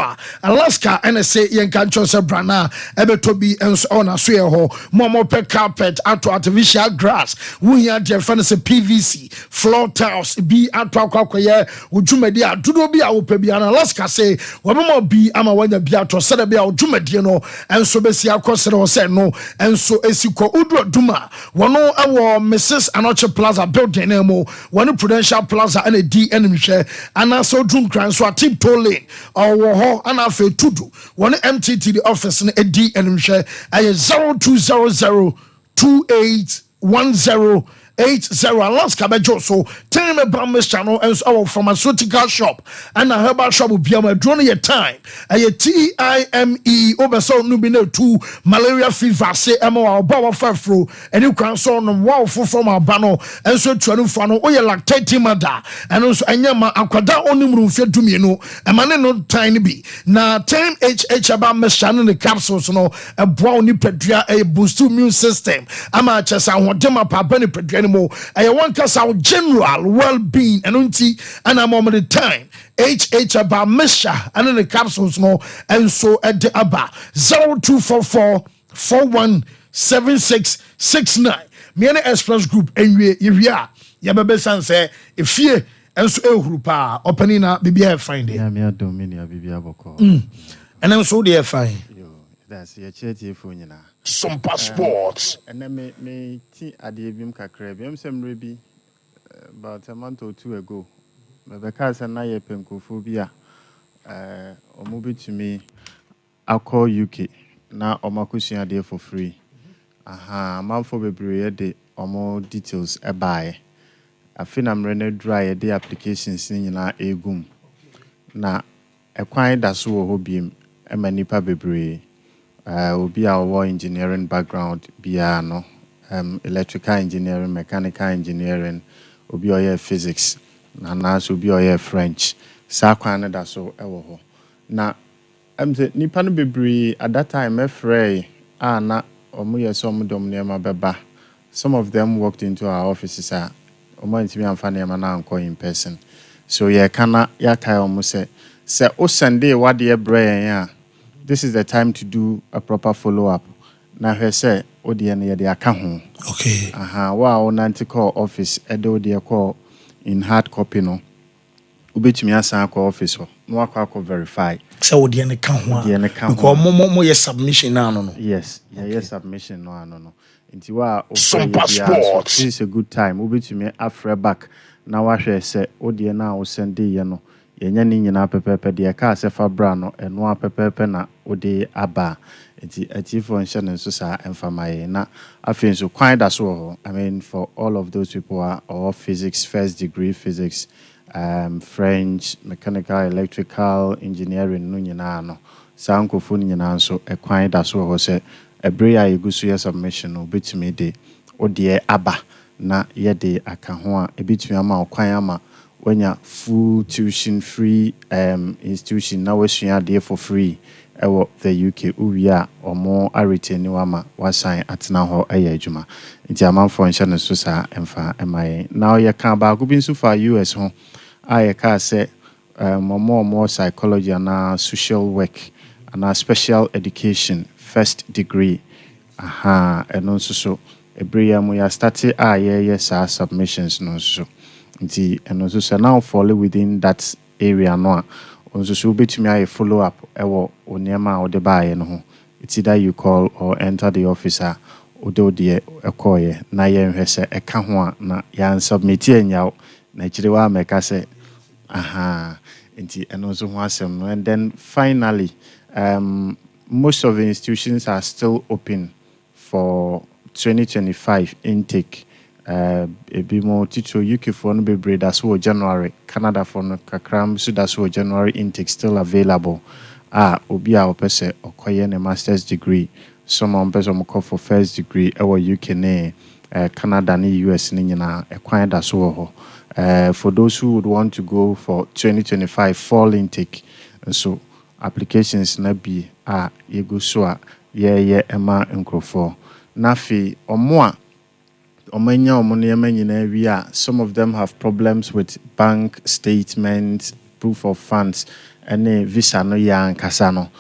Alaska, and I say Yankan Choso Brana, Ebetobi, and so on. Momo pe carpet ato artificial grass we had their fancy PVC floor tiles be ato akwakoye ujumedi adudo bi a wopa bi ana Alaska say womo bi ama wanya bi ato sada bi a ujumedi no enso besi akosere o say no enso esiko udro duma wono ewo Mrs. Anoche Plaza building emo wono Prudential Plaza and D enimhwe ana so drum kran so tip toe lane owo ho ana fe tudu wono MTT the office no D enimhwe aye 0200281080 Alaska Bejo so tell me about Mr. Channel and our pharmaceutical shop and a herbal shop will be a drone your time a TIME oversaw nubino 2 malaria fever say our power fafro and you can saw no wow from our banner and so to fano or your lactating mother and also anyama akwada onimru fe dumino a man no tiny be na time HH about Mr. Channel the capsules no a brown pedria a boost immune system ama chesa hodema pa bene pedria mo I want us our general well-being and unti and I'm on the time HH about Misha and the capsules no and so at the aba 0244 417669 me and express group and we ya bebe san say if you and so ehuru pa opening na bibia find it yeah me dominia bibia boko and I'm so there fine that's your chatty phone na Sompa Sports and then me tea at the Abim Kakreb. I'm some rebi about a month or two ago. Because and I pencophobia or move it to me. I'll call UK now or Makusia there for free. Aha, month for February day or more details a buy. I think I'm running dry a day applications in a gum. Now, a quiet that's so hobby a manipa bebre. Will be our war engineering background, no, electrical engineering, mechanical engineering, will be our physics, and also be our French. Sakwana da so ewo. Na say nipa no bebre at that time afraid na omo some dom nema beba. Some of them walked into our offices omo ntimi amfa nema na anko in person. So kana ya kai omo say o Sunday what the brain this is the time to do a proper follow-up. Now, he said, "Oh, dear, the account." Okay. Wow, nanti call office. Edo dear call in hard copy no. Ubit me as call office. No, I call verify. So, the account. Because more your submission no. Yes, yes, submission no. Into wa Sompa Sports. This is a good time. Ubit me after back. Now, I shall say, "Oh, dear, now send the no." Yenya ni nyina pepepe de ka sefa bra no eno a pepepe na ode aba enti atifo nhyɛ ne nso saa emfamaye na afei nso kwan da so I mean for all of those people are all physics first degree physics French mechanical electrical engineering no nyina no saa nkofo nyina nso kwan da so sɛ ebre ya egusu ya submission no betumi de ode aba na ye de aka ho a ebetumi ama kwan ama when you full tuition free institution now we're there for free the UK we are or more retain wama was sign at now a juma it's a man for insurance so sa emfa MIA now you can ba go bin so far US home I can say more psychology and social work and special education first degree ɛno nso so ebria mo ya start yes submissions no so nti ɛno nso so now fall within that area no a nso so betumi aye follow up ɛwɔ oniema a ode baaye no ho. It's either you call or enter the officer ode de ekoye na ye nhwe se eka ho a na ya submit enyaw na chire wa meka se nti ɛno nso ho asɛm no. And then finally most of the institutions are still open for 2025 intake. Ebi mo teacher UK for no be that's for January, Canada for no kakram so that's for January intake still available. Obi a opese okoye ne master's degree, some on person call for first degree UK ne Canada ne US ne nyina ekwan da so ho. For those who would want to go for 2025 fall intake, so applications na bi yego so a ye ema nkrofo na fi omo some of them have problems with bank statements, proof of funds, and visa no ya nkasa no.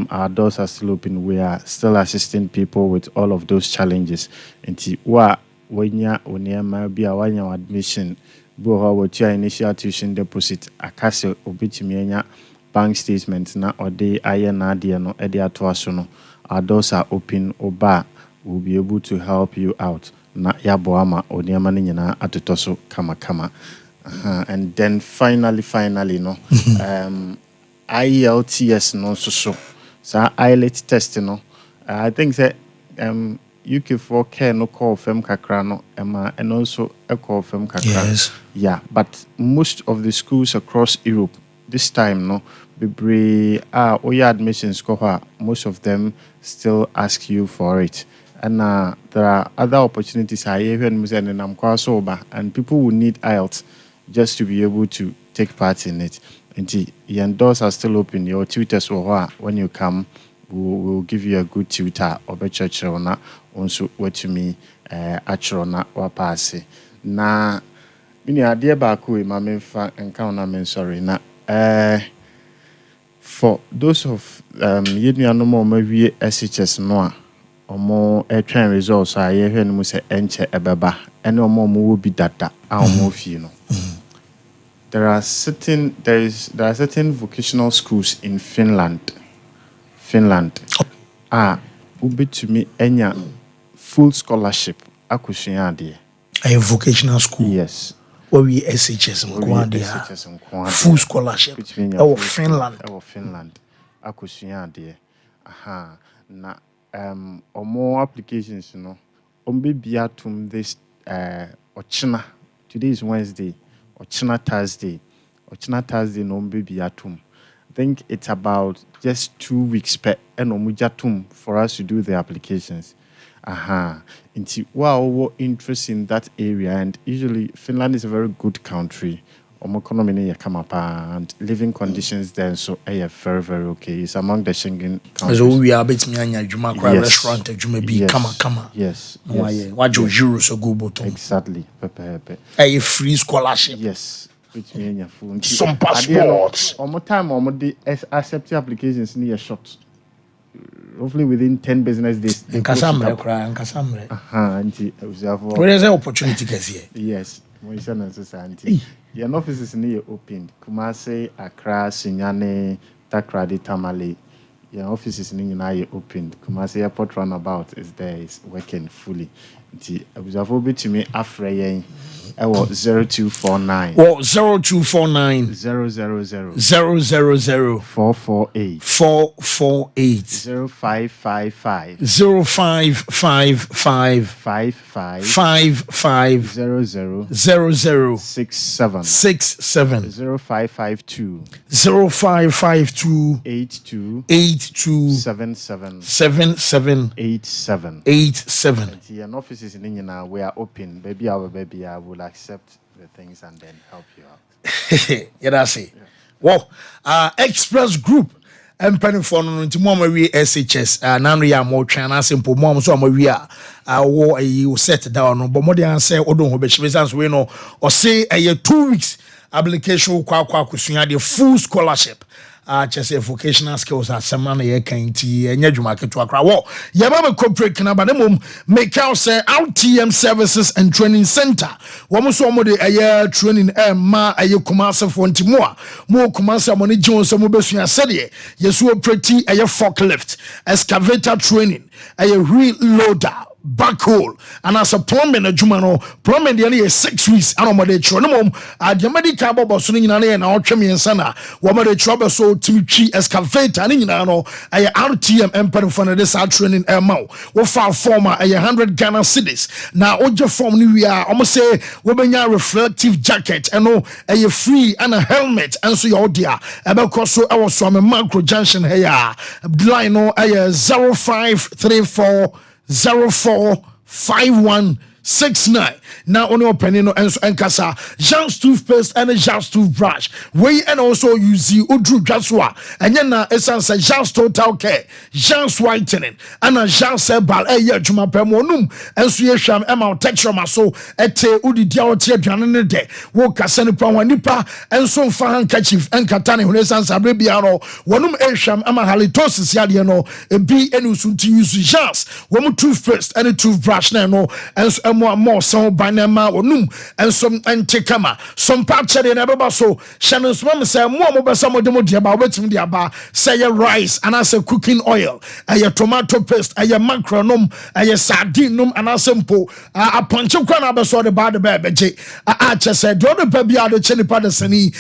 Our doors are still open. We are still assisting people with all of those challenges. Nti wa wanya oniema bi a wanya admission bo ho what your initial tuition deposit akase obetimi anya bank statements na ode aye na ade no e de ato aso no. Our doors are open. Oba will be able to help you out. Na yabo ama oniema ni nyina atoto so kama. And then finally no IELTS no so IELTS test no I think that UK4 care no call fem kakra no and also a call fem kakra. Yes. Yeah, but most of the schools across Europe this time no bebre oya admissions ko most of them still ask you for it. And there are other opportunities and people will need IELTS just to be able to take part in it. And your doors are still open. Your tutors will when you come, we'll give you a good tutor or better churona also what to me achorona or pass. Na mini idea baku my encounter sorry na for those of you no more maybe SHS no omo train results are here when we say enche ebeba and omo will be data no. There are certain vocational schools in Finland ubi to me enya full scholarship akusua de a vocational school. Yes, where we SHS full scholarship Finland akusua de na more applications be biatum this ochina. Today is Wednesday, ochina Thursday no be biatum. I think it's about just 2 weeks per enomujatum for us to do the applications. Into wow interest in that area, and usually Finland is a very good country. Economy and living conditions there so very very okay. It's among the Schengen countries. So we are betting restaurant kama. Yes. What euros so go bottom. Exactly. A free scholarship. Yes. Some passports. Time accept applications near short. Roughly within 10 business days. In Kasamre. Where is the opportunity here? Yes. Your offices near opened. Kumasi, Accra, Sinyane, Takrady, Tamale. Your offices near opened. Kumasi Airport Runabout is there, is working fully. I was available to me after 0249. Well, 0249 000 448 0555 55 00 67 0552 82 77 87. And offices in India, we are open. Baby, I will accept the things and then help you out. Yeah, that's it. Well, Express Group. Penny for no nti mo we SHS nanu ya mo twan asempo mo so mo wi a wo you set down no but mo dey answer odon ho be chibesans we no o say 2 weeks application kwa kusua the full scholarship kyɛ vocational skills asɛm na yɛka nti ɛnyɛ adwuma ketewa kora wɔ yɛma me corporate na ba ne mmom meka wo sɛ RTM Services and Training Center wɔn so wɔn de ɛyɛ training ɛma ɛyɛ kumasefoɔ nti mo a mo kumase mo ne gye wɔn sɛ mo bɛsua sɛdeɛ yɛso operate ɛyɛ forklift excavator training ɛyɛ wheel loader backhoe and as a plumbing adwuma no plumbing de 6 weeks and mo de tro no mom de medical bobo so nyina na na otwe miensa na wo mo de tro be so timi excavator ne nyina no ay RTM emperifo na this training ma wo fa form ay 100 Ghana cedis na oje form ni wi a omo say wo benya reflective jacket no ay free and a helmet and so your dia e be ko so e wo so am macro junction here line no ay 0534 045169 now only opening no and kasa Jean's toothpaste and Jean's toothbrush we and also use the Udru Jaswa and na essence Jean's total care Jean's whitening and a Jean's bal juma pemonum and so yesham emma texture maso ete udi diaote aduane de wo kasa nipa wanipa and so fa handkerchief and katane when essence abrebiano wonum esham emma halitosis yade no ebi enu sunti use Jean's wo toothpaste and toothbrush na no and so more so banama onum and some antikama some patchere na beba so shanon so say mo besa mo de mo de ba wetim de aba say rice and as a cooking oil tomato paste macronum sardine num and asempo a ponche kwa na beso de ba de ba beje a che say do de pa bia de cheni pa de sani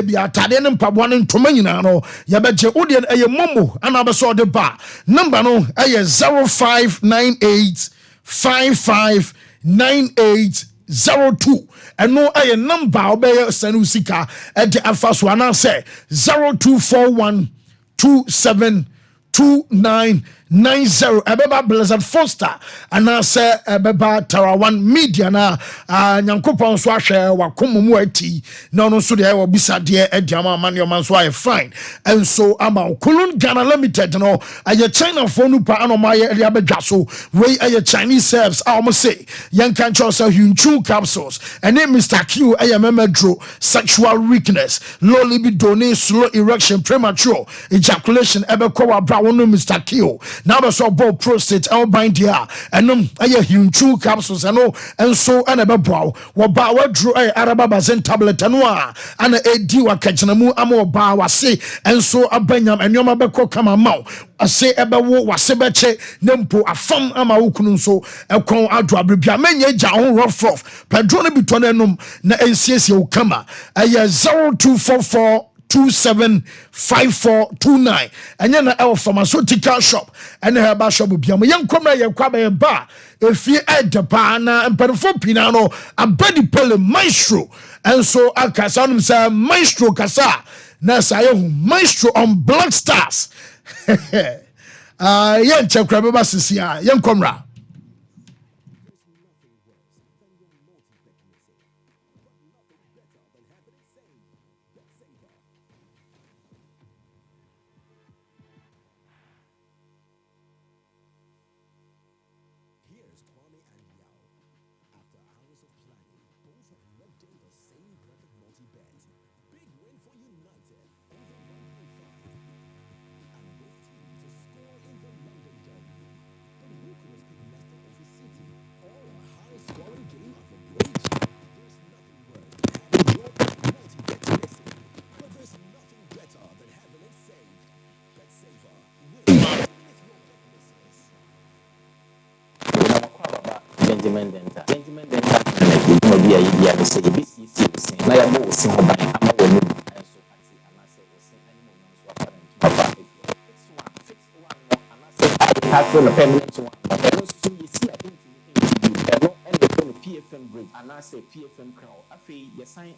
bia tade ne mpabo ne ntoma nyina no ye beje ode momo ana beso de ba number no 0598 559802 and no a number obey sanusika at the alpha swana say 0241 272990 Ebeba Blizzard Foster and I say Ebeba Tarawan Media na Nyankopon so ahwe wakomo mu ati na no so de e obisa de ediama man your man so I fine and so ama Kulun Ghana Limited no aye China phone pa anoma ye abedwa so we aye Chinese serves almost say yan kan cho so hunchu capsules and name Mr. Q aye memedro sexual weakness low libido slow erection premature ejaculation ebekwa wa bra wono Mr. Q now the so ball prostate our bind here and aye hunchu capsules and so and a bebrow wa ba wa drew araba bazen tablet and edi wa kachina mu amo ba wa say and so abanyam and yoma beko kama mau I say ebewo wa sebeche nempo afam ama ukunu so ekon ado abribia menye ja ho rough pedro ne bitone num na ensiesie ukama aye 0244 275429 and then our pharmaceutical shop and her bar shop be a young comrade yakwa ba if you add the pana and perfo pinano a body pele maestro and so akasan say maestro kasa na say maestro on Black Stars yen chekra beba sisia yen komra Gentlemen Denta no be a idea to say BCC na ya mo sin ho ban ama wo no so ati ana say wo sin animal no so apparent papa fix one no ana say I have no permanent one no so you see I think no and the PFM bridge ana say PFM crown afi your sign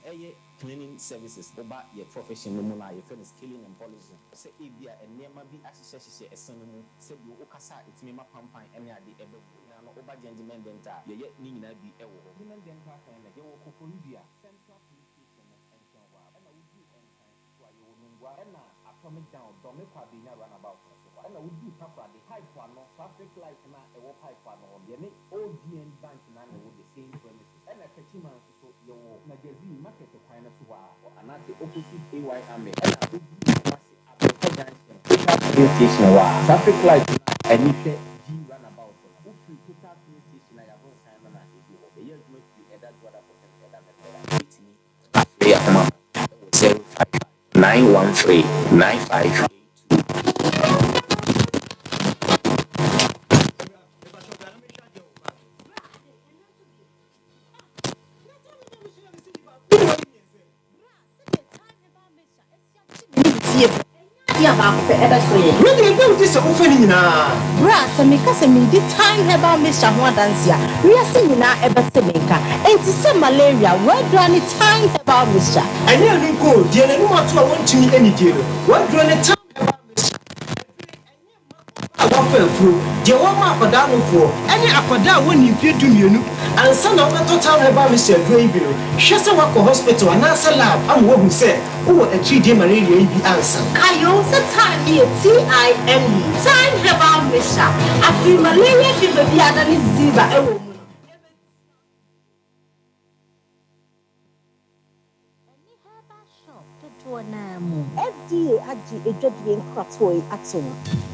cleaning services oba your profession no mo na your friend scaling and polishing say e bia enema bi ahyehyehye esen no say bi o kasa etimi ma pampan ene ade ebe no over gentlemen denta ye ni nyina bi ewo gentlemen denta kan na ye wo kokolivia central police station and wa na wudi en kan so ayo nungwa na atomic down do me kwa bi na runabout so na wudi kapra the high one no traffic light na ewo pipe no ye ni OGN bank na na wo the same premises na kachima so ye wo na gezi market kwan na so wa anase opposite AY Ame na wudi filling station wa traffic light and if G runabout open total filling station I have no sign na e go the year to make that what I put that yeah come on 0591395. Really, don't this offering now. Brass, and make us a midi time about Mr. Wadansia. We are seeing now about Semenka. And to some malaria, where do any time about Mr. I never go, dear, and what I want to meet any deal. What do any time about Mr. I want through. Dear, what my Padano for any Apada when you feel to you. And son of the total about Mr. Graybill. She's a work hospital and answer lab. I'm what we said. Oh, a 3-day malaria be answer. Kayo, time here, TIME. Time about Misha. I feel malaria fever be other disease. FDA agi ejodie nkratoi atom.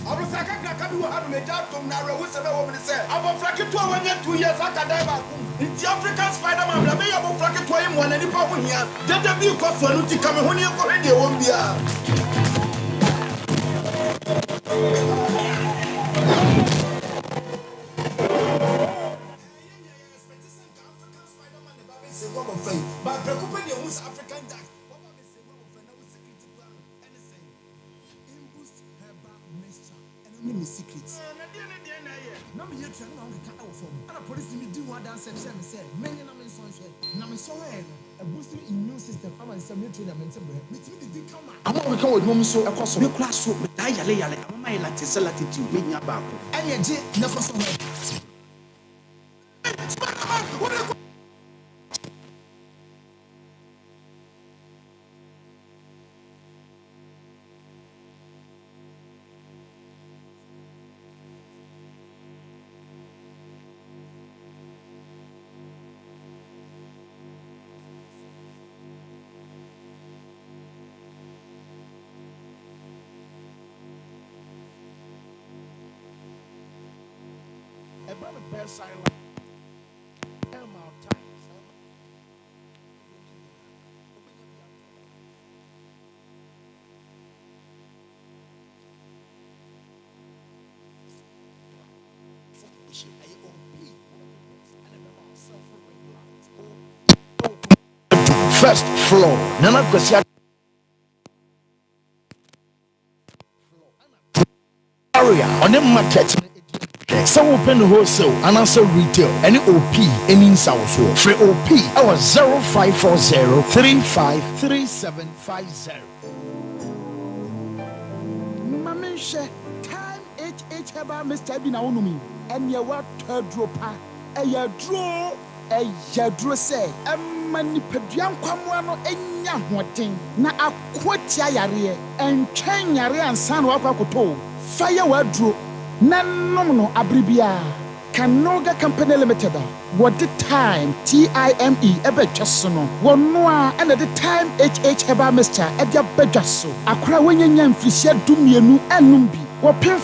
Obusaka kraka bi wo ha me jatom na rewo se be wo me se. Abofrake to wanya 2 years akadai ba kum. Nti African Spider-Man bla me ya abofrake to yim wana nipa ho hia. Dada bi ko so anu ti ka me ho ne ko hwede wo bia. But preoccuped the who's African dad. Secrets. No, me yet trying to cut out from. And a police me do what dance and said, many numbers on say, Namiso, a boosting immune system. I'm a semi trainer mental bread. Me did come out. I'm not become with mommy so across your class so, but I lay I'm my latest latitude, being about. And yet, never so. About the best side first floor. Nana Gosia area on the market. Some open wholesale and also retail. Any OP, any South free OP. Our 0540 353750. Mamisha time HH about Mr. Binaunumi and your what dropa a ya draw a ya draw say a manipedian quamuano and yahuating na a quotia yare and chain yare and san wakakoto fire wardrobe. Nanono abribia Kanoga Company Limited. What the time TIME ebe jasono. Wonwa and at the time HH eba Mr. Edia bejaso. Akra wenye nyamfisia dumienu enumbi. Wapin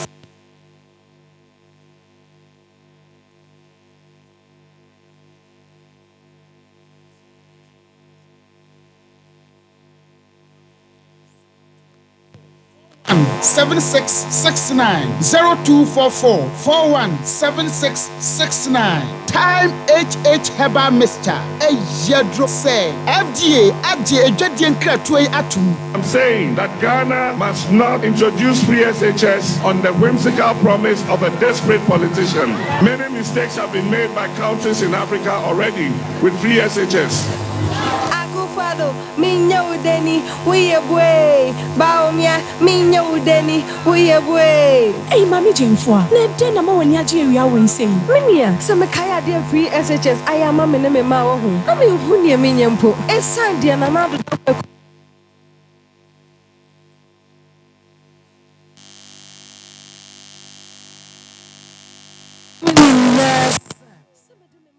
Seven 7669 0244 417669. Time HH Heba Mr. Ejadro say FDA Ejadian Kratway Atum. I'm saying that Ghana must not introduce free SHS on the whimsical promise of a desperate politician. Many mistakes have been made by countries in Africa already with free SHS. Fado, minya udeni, we boy. Baomia, minya udeni, we boy. Hey, Mammy Jimfwa, let Jenna Nigeria win sing. Minia, some Kaya dear free SHS. I am a man and Mao. I mean, Hunia Minion Po, a son, dear Namado.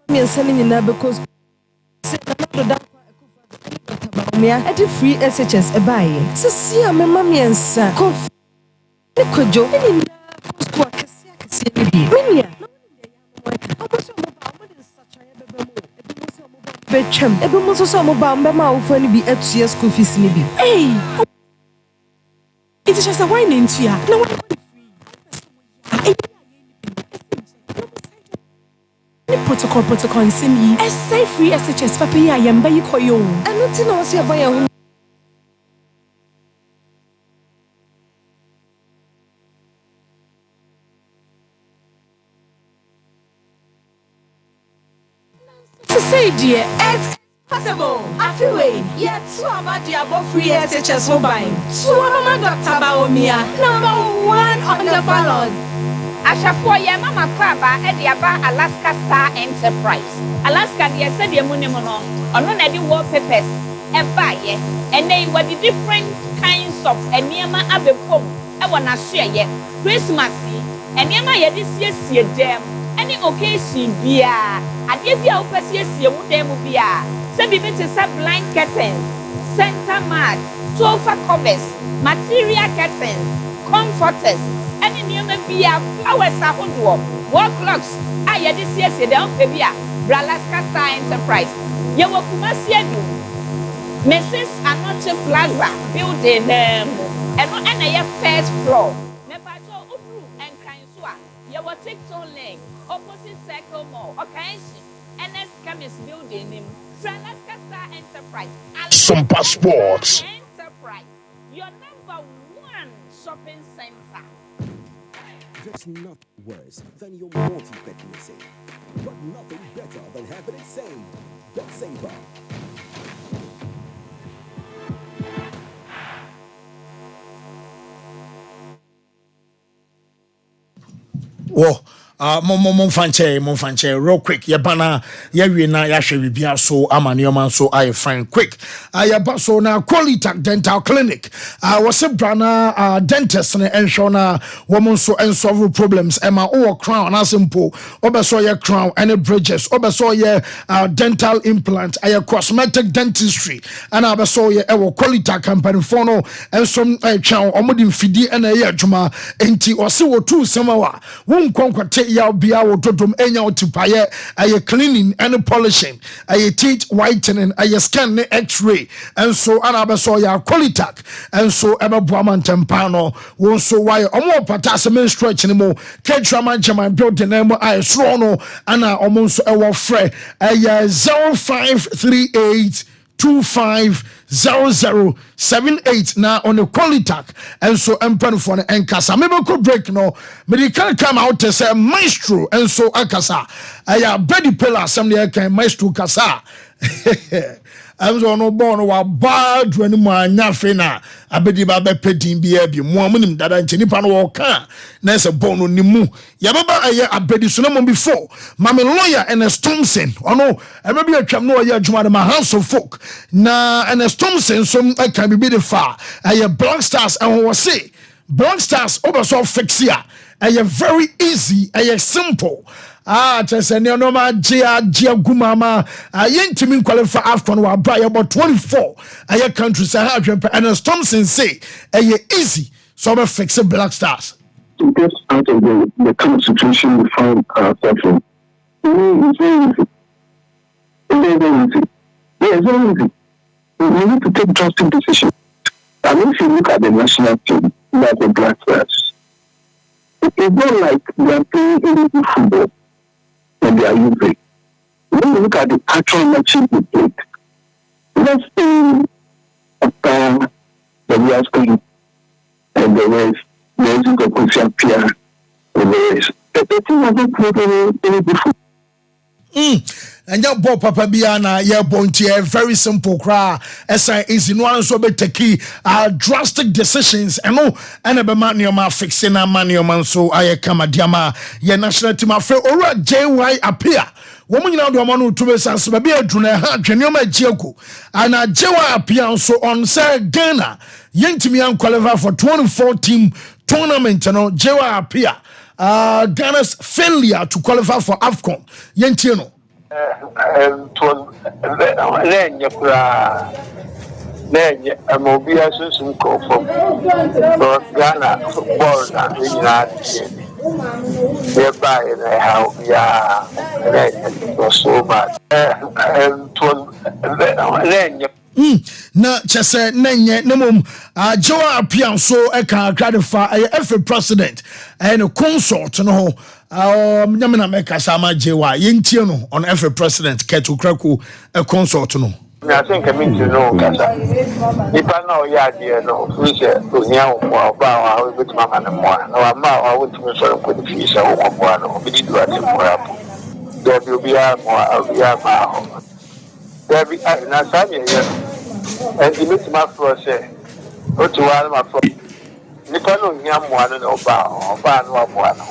Me and sending in because I did free SHS a buy. So see, I'm a mammy and son. Kojo, any school, Minia. Betchem, Ebumoso Mobamba, Maufen be at CS school fees. Hey, it is just a wine into ya. No one protocol and send me as safe free SHS Papa. I am by you call you. And not in us by your say, dear, it's possible. Afterway, yet, so about the above free SHS mobile. So, I'm Dr. Baomia, #1 on the ballot. Ashafo ya mama kwaba e de aba Alaska Star Enterprise. Alaska de said the mono ono na de wallpapers e ba ye. And they were the different kinds of eniema abepom e wona so ye. Christmas eniema ye de siesie dem. Any occasion bia ade bia wo pasiesie mu dem bia. Se bi te say blind curtains, center mat, sofa covers, material curtains, comforters. Any name be a flowers are on wall clocks. I had this year, say down, baby, Alaska Star Enterprise. You will come see you. Mrs. Anoche Plaza building, and a first floor. Nepato Uru and Kansua. You will take on lane, opposite Circle Mall, okay? NS Chemist building, Alaska Star Enterprise. Sompa Sports. Enterprise. Your #1 shopping center. There's nothing worse than your multi-bet missing, but nothing better than having it saved. Bet saver. Whoa. Monfanche, real quick. Yabana, Yawina, Yasha Bibia, so Amanioman, so I find quick. Yabaso na Qualitac Dental Clinic. Was a brana dentist and Shona woman so and solve problems. Emma or crown, as simple, Obersoya crown and bridges, Obersoya dental implant, cosmetic dentistry, and Abersoya ever Qualitac company phono and some chow omodin fidi and a yajuma, enti or so 2 samawa. Won't conquer ya bia wo dodom enya otipaye aye cleaning and polishing aye teeth whitening aye scan ne x-ray and so anabeso ya Qualitac and so ebeboa mantempano won so why omo patase men stretch ni mo ketra manchama building na mo aye sro no ana omo so ewo frɛ aye 0538250078 na on the Qualitac and so empanfo and enkasa mebeko break no medical come out to say maestro and so akasa aya bedi pillar assembly can maestro kasa I'm so no born wa bad when mo anya fe na abedi ba be pedin bia bi mo amunim dada nche nipa no wo ka na se born no nimu ya baba aye abedi so na mo before mama lawyer Ernest Thompson ono e be atwam no ye adwuma de my house of folk na Ernest Thompson so can be the far aye Black Stars and wo say Black Stars oberso fix here aye very easy aye simple. Just a normal Gia Gumama. I ain't to qualify after one buy about 24. I countries I have and as Thompson say, easy. So I'm fixing Black Stars. To get out of the kind of situation we found ourselves in. It's very easy. It's very easy. Yeah, it's very easy. We need to take drastic decisions. And if you look at the national team, like the Black Stars, it's not like they are playing any football. And they are using. When you look at the actual matches we played, let's say after the last game and the rest, there's a Kosia Pierre and the rest. The team hasn't played any before. And your boy Papa Biana, your bounty, very simple cry. Esa is in one so be take drastic decisions. And no, and a man your man fixing a man your man so I come a diama, your national team affair or JY appear. Woman now do manu to be sans baby a drone ha dwenoma jiaku. And a JY appear so on say Ghana. Yentimian qualify for 2014 tournament no JY appear. Ghana's failure to qualify for AFCON. Yentino. It was then Then I'm obvious some call from Ghana football and in United. Thereby, how we are, it was so bad. And it was then. Na chese nenye nemom Joa Apian so e kan gradefa FA president no consult no ho nyamena meka sama jewa yentie no on FA president Ketu Kraku e consult no. I think I mean to know Kasa. If I know ya no we say to nya wo ba wa we bit mama na mo na ma wa we tumi so ko di fi sa wo ko no bi di do ati ko apo there will be a mo ya ma there be na sa ye and the meet my floor say o to wa ma floor nipa no nya mo ano na oba no abo ano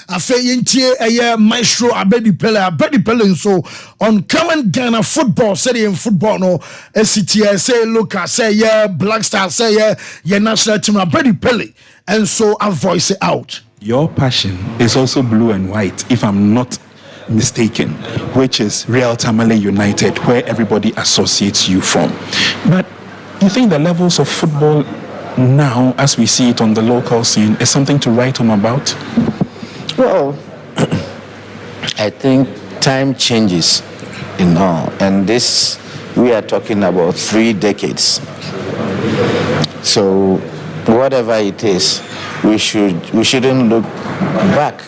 afa yentie maestro Abedi Pele nso on current Ghana football say in football no SCTA say local say Black Star say national team Abedi Pele and so I voice it out. Your passion is also blue and white if I'm not mistaken, which is Real Tamale United, where everybody associates you from. But you think the levels of football now, as we see it on the local scene, is something to write home about? Well, I think time changes, and this, we are talking about 3 decades. So whatever it is, we shouldn't look back.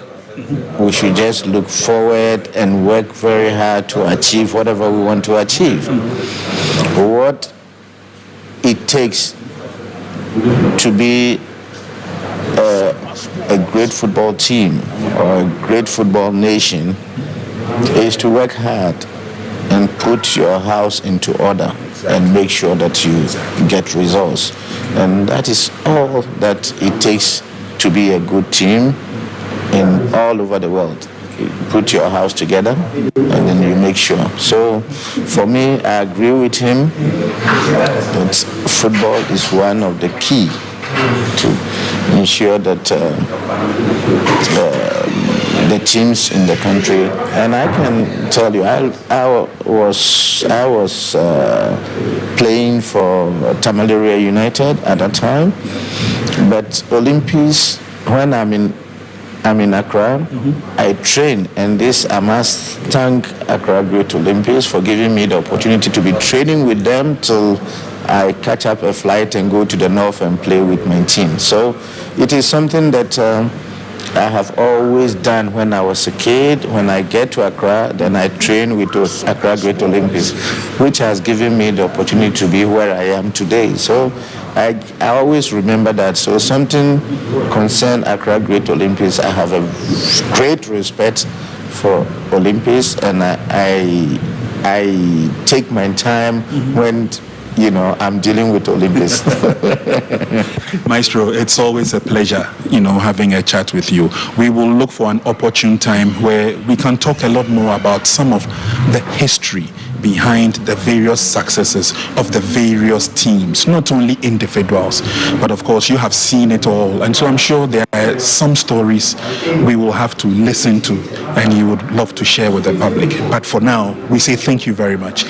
We should just look forward and work very hard to achieve whatever we want to achieve. What it takes to be a great football team or a great football nation is to work hard and put your house into order and make sure that you get results. And that is all that it takes to be a good team in all over the world. You put your house together and then you make sure. So for me, I agree with him that football is one of the key to ensure that the teams in the country, and I can tell you, I was playing for Tamale United at that time, but Olympics, when I'm in Accra, I train, and this I must thank Accra Great Olympics for giving me the opportunity to be training with them till I catch up a flight and go to the north and play with my team. So it is something that I have always done when I was a kid. When I get to Accra, then I train with Accra Great Olympics, which has given me the opportunity to be where I am today. So I always remember that. So something concerned Accra Great Olympics, I have a great respect for Olympics, and I take my time when I'm dealing with Olympics. Maestro, it's always a pleasure, having a chat with you. We will look for an opportune time where we can talk a lot more about some of the history behind the various successes of the various teams, not only individuals, but of course you have seen it all. And so I'm sure there are some stories we will have to listen to and you would love to share with the public. But for now, we say thank you very much.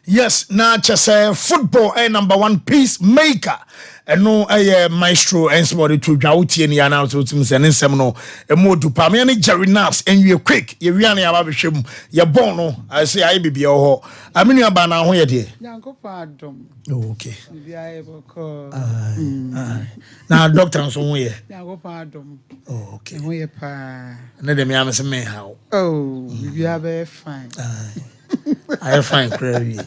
Yes, na chese football #1 peacemaker. No maestro and somebody to Jauti and Yana to Timson Semino, a more to Pamiani Jerry Nas, and you're quick, you're Riani Abishim, you're bono. I say I be your I mean, you're banana where dear. Okay. Now, doctor, and somewhere. Oh, okay. Let me have some how. Oh, you are very fine. I find clearly.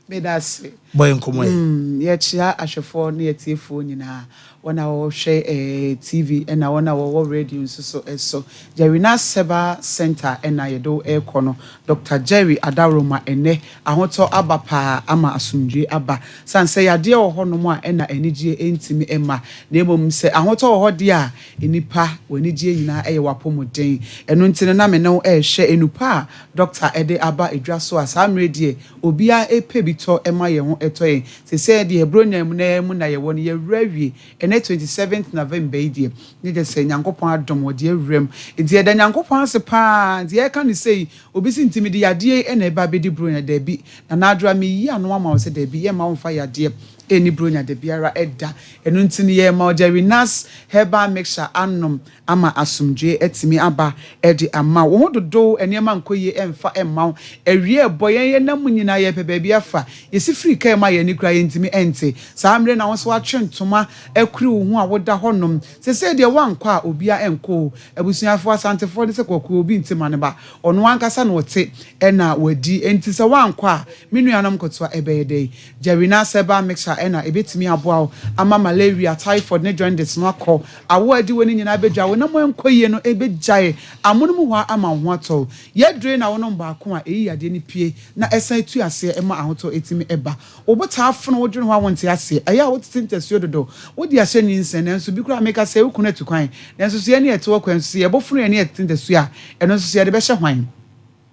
May that say. Boy, come yet, I shall fall near phone in her. When I will share a TV and I want our radio so Jerry Seba Center and I do air corner Dr. Jerry Adaroma ene I want to abapa ama asunji aba san say ya dear or honoma and energy intimi emma name say I want to hold dear inipa when you na a wapomo day and until na me no share enupa Dr. Ede Aba Edraso as I'm ready obia a pebby to ema ye ho eto ye se say de ebronya mu na ye won ye rawie ene 27th November die ne de say nyankopon adom wo de awrem enti de nyankopon ase pa de ye ka ne say obi si ntimi de yade e na eba be di bronya da bi na nadra me yi ano ama wo se da bi ye ma wo fa yade eni bronya de biara edda enu ntini ye ma Jerry Nas herbal mixture anom ama asumdwe etimi aba edi ama wo dodo enema nkoye emfa emma ewie boyen ye nam nyina ye pe baabi afa yesi free kai ma ye ni kura ye ntimi ente saa mre na wo so atwentoma akuri wo hu a woda honom se de wankwa obia enko abusuafo asantefo de se kokko obi ntima ne ba ono ankasa na wote ena wadi enti se wankwa menuanom kotoa ebeyede Jerry Nas herbal mixture ena ebetimi aboa ama malaria typhoid ne jaundice no akọ awo adi woni nyina bedwa wo na mo enkoye no ebejae amunum ho ama ho ato ye dre na wono baako a eyi ade ni pie na esan tu ase ema ahoto etimi eba obota afono wo dwene ho awonte ase eya wo tintasuo dodo wo di ase nyinsen nanso bi kura meka se wo kuna tukwan nanso so ye ne eto kwan so ye bofuno ye ne tintasuo a eno so ye de be hye hwan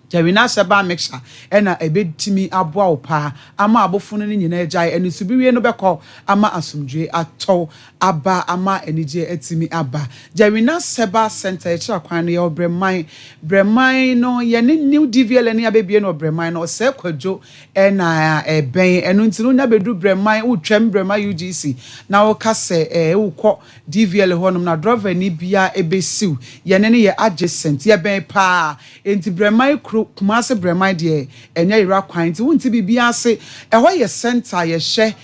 Jerry Nas herbal mixture ena ebetimi aboa opa ama abofunu ne nyina agyae eni subiwie no bekọ ama asumdwe atọ aba ama enije etimi aba Jerry Nas herbal center ekira kwan no ye breman no ye ne new DVL ne abebie no breman no se kwadwo ena eben enu ntinu nya bedu breman utwem breman UGC na wo kase ukọ DVL honum na driver ni bia ebesiw ye ne ye adjacent ye ben pa enti breman Kumase bremai de enya ira kwan ti wonti bibia ase eho ye center ye hye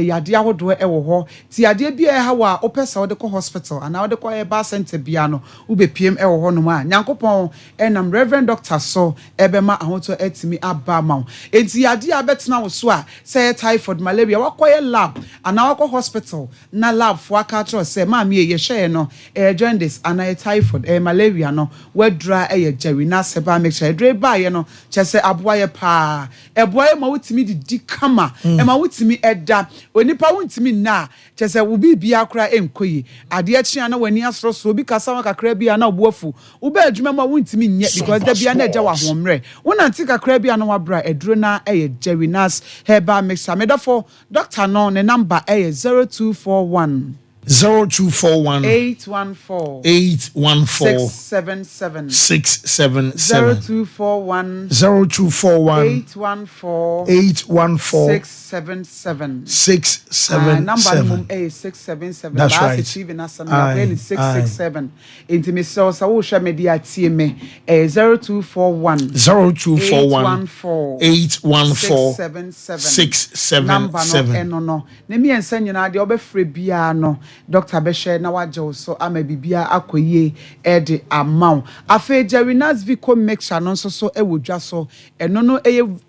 yade ahodo ewo ho ti yade bia ha wa opesa wode ko hospital ana wode ko eba center bia no ubepiem ewo ho no ma nyankopon enam Reverend Dr. So ebema ahoto etimi aba ma enti yade abetena wo so a say typhoid malaria wakoye lab ana wako hospital na lab fo aka tro say ma me ye hye no jaundice ana typhoid malaria no wedra Jerry Nas herbal mixture ba ye no chese aboaye pa eboaye ma wutimi di kama e ma wutimi eda onipa wuntimi na chese wo bibia kra enkoyi ade akyi na wani asroso obi kasa wa kakra bia na obuafu wo ba adwuma ma wuntimi nye because da bia na eja wa homre wona nti kakra bia na wabra eduro na Jerry Nas herbal mixture medafo doctor no ne number 0241 0241 814 677 0241 677 number mum 677 that's right achieve national 667 intimi so wo hwe media tie me 0241 814 677 number no eno no ne mi ensa nyina de obefre bia no Dr. Beshe na wajo so ama bibia akoye ede amount afa Jerry Nas Vico mixture no so ewodwa so eno no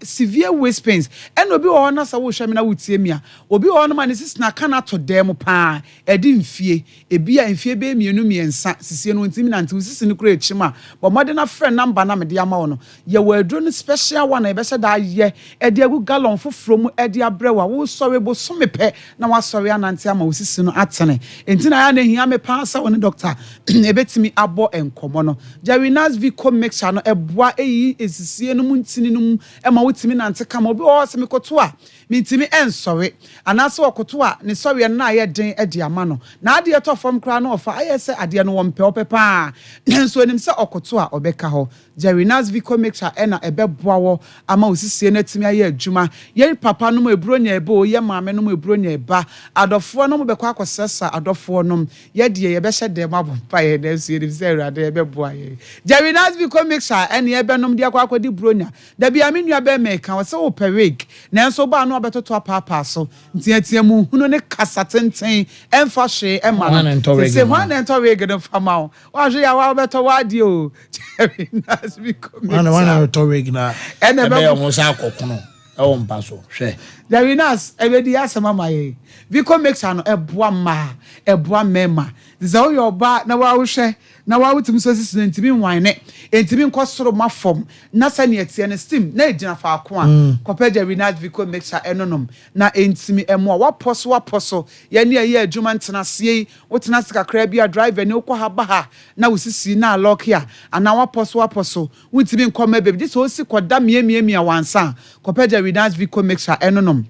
severe waist pains eno obi wo na sa wo hweme na wotie mia obi wo no ma ne sis na kana to dem pa edi mfie ebia mfie be mienu miensa sisie no ntimi na nti sisi no kura echima bo mode na friend number na me de ama wo no ye wadro no special one e be se da ye ede agu gallon foforo mu ede abrewa wo sori bo so mepe na wa sori ananti ama wo sisi no atene entina ya na hia me paasa woni doctor ebetimi abo enkomo no Jerry Nas Vico mixture no eboa eyi esisie no mu ntini no ema wotimi nante kama obi o se me koto a mintimi ensori anase okoto a ne sori na aye den edi ama no na ade eto fom kra na ofa aye se ade no wompe opepa nso enim se okoto a obeka ho Jerry Nas Vico mixture ena ebeboa wo ama osisie na timi aye adwuma ye papa no ebronya eba o ye maame no ebronya eba adofo no beko akosesa adofo no ye de ye be hye dem abompa ye na so enim se awrade ebeboa ye Jerry Nas Vico mixture ene ebenom de akodi bronya da bia menua be meka wo se wo pewig na enso ba no abetoto apapa so ntiatia mu hunu ne kasa tenten emfa hwe ema no se hwan ento wig no fama wo hwe ya wa beto wadi o Jerry Nas Vico mixture wana to wig na ebe o mo sa kokono e wo mpa so hwe There is everybody has some my Vico makes an ebwa mema. This all your bar now I will share. Now I would to Mrs. Intimin wine it. Intimin cost sort of my form. Nothing yet, and esteem. Nay, dinner for a quan. Compared to Renat Vico makes her enonym. Na intimi and more. What postle. Yenia ye, Jumantana see what Nasca Crabia drive and no Quahabaha. Now we see now lock here. And now what postle. Would be come baby. This was sick or damn ye one son. Compared to Renat Vico makes her enonym.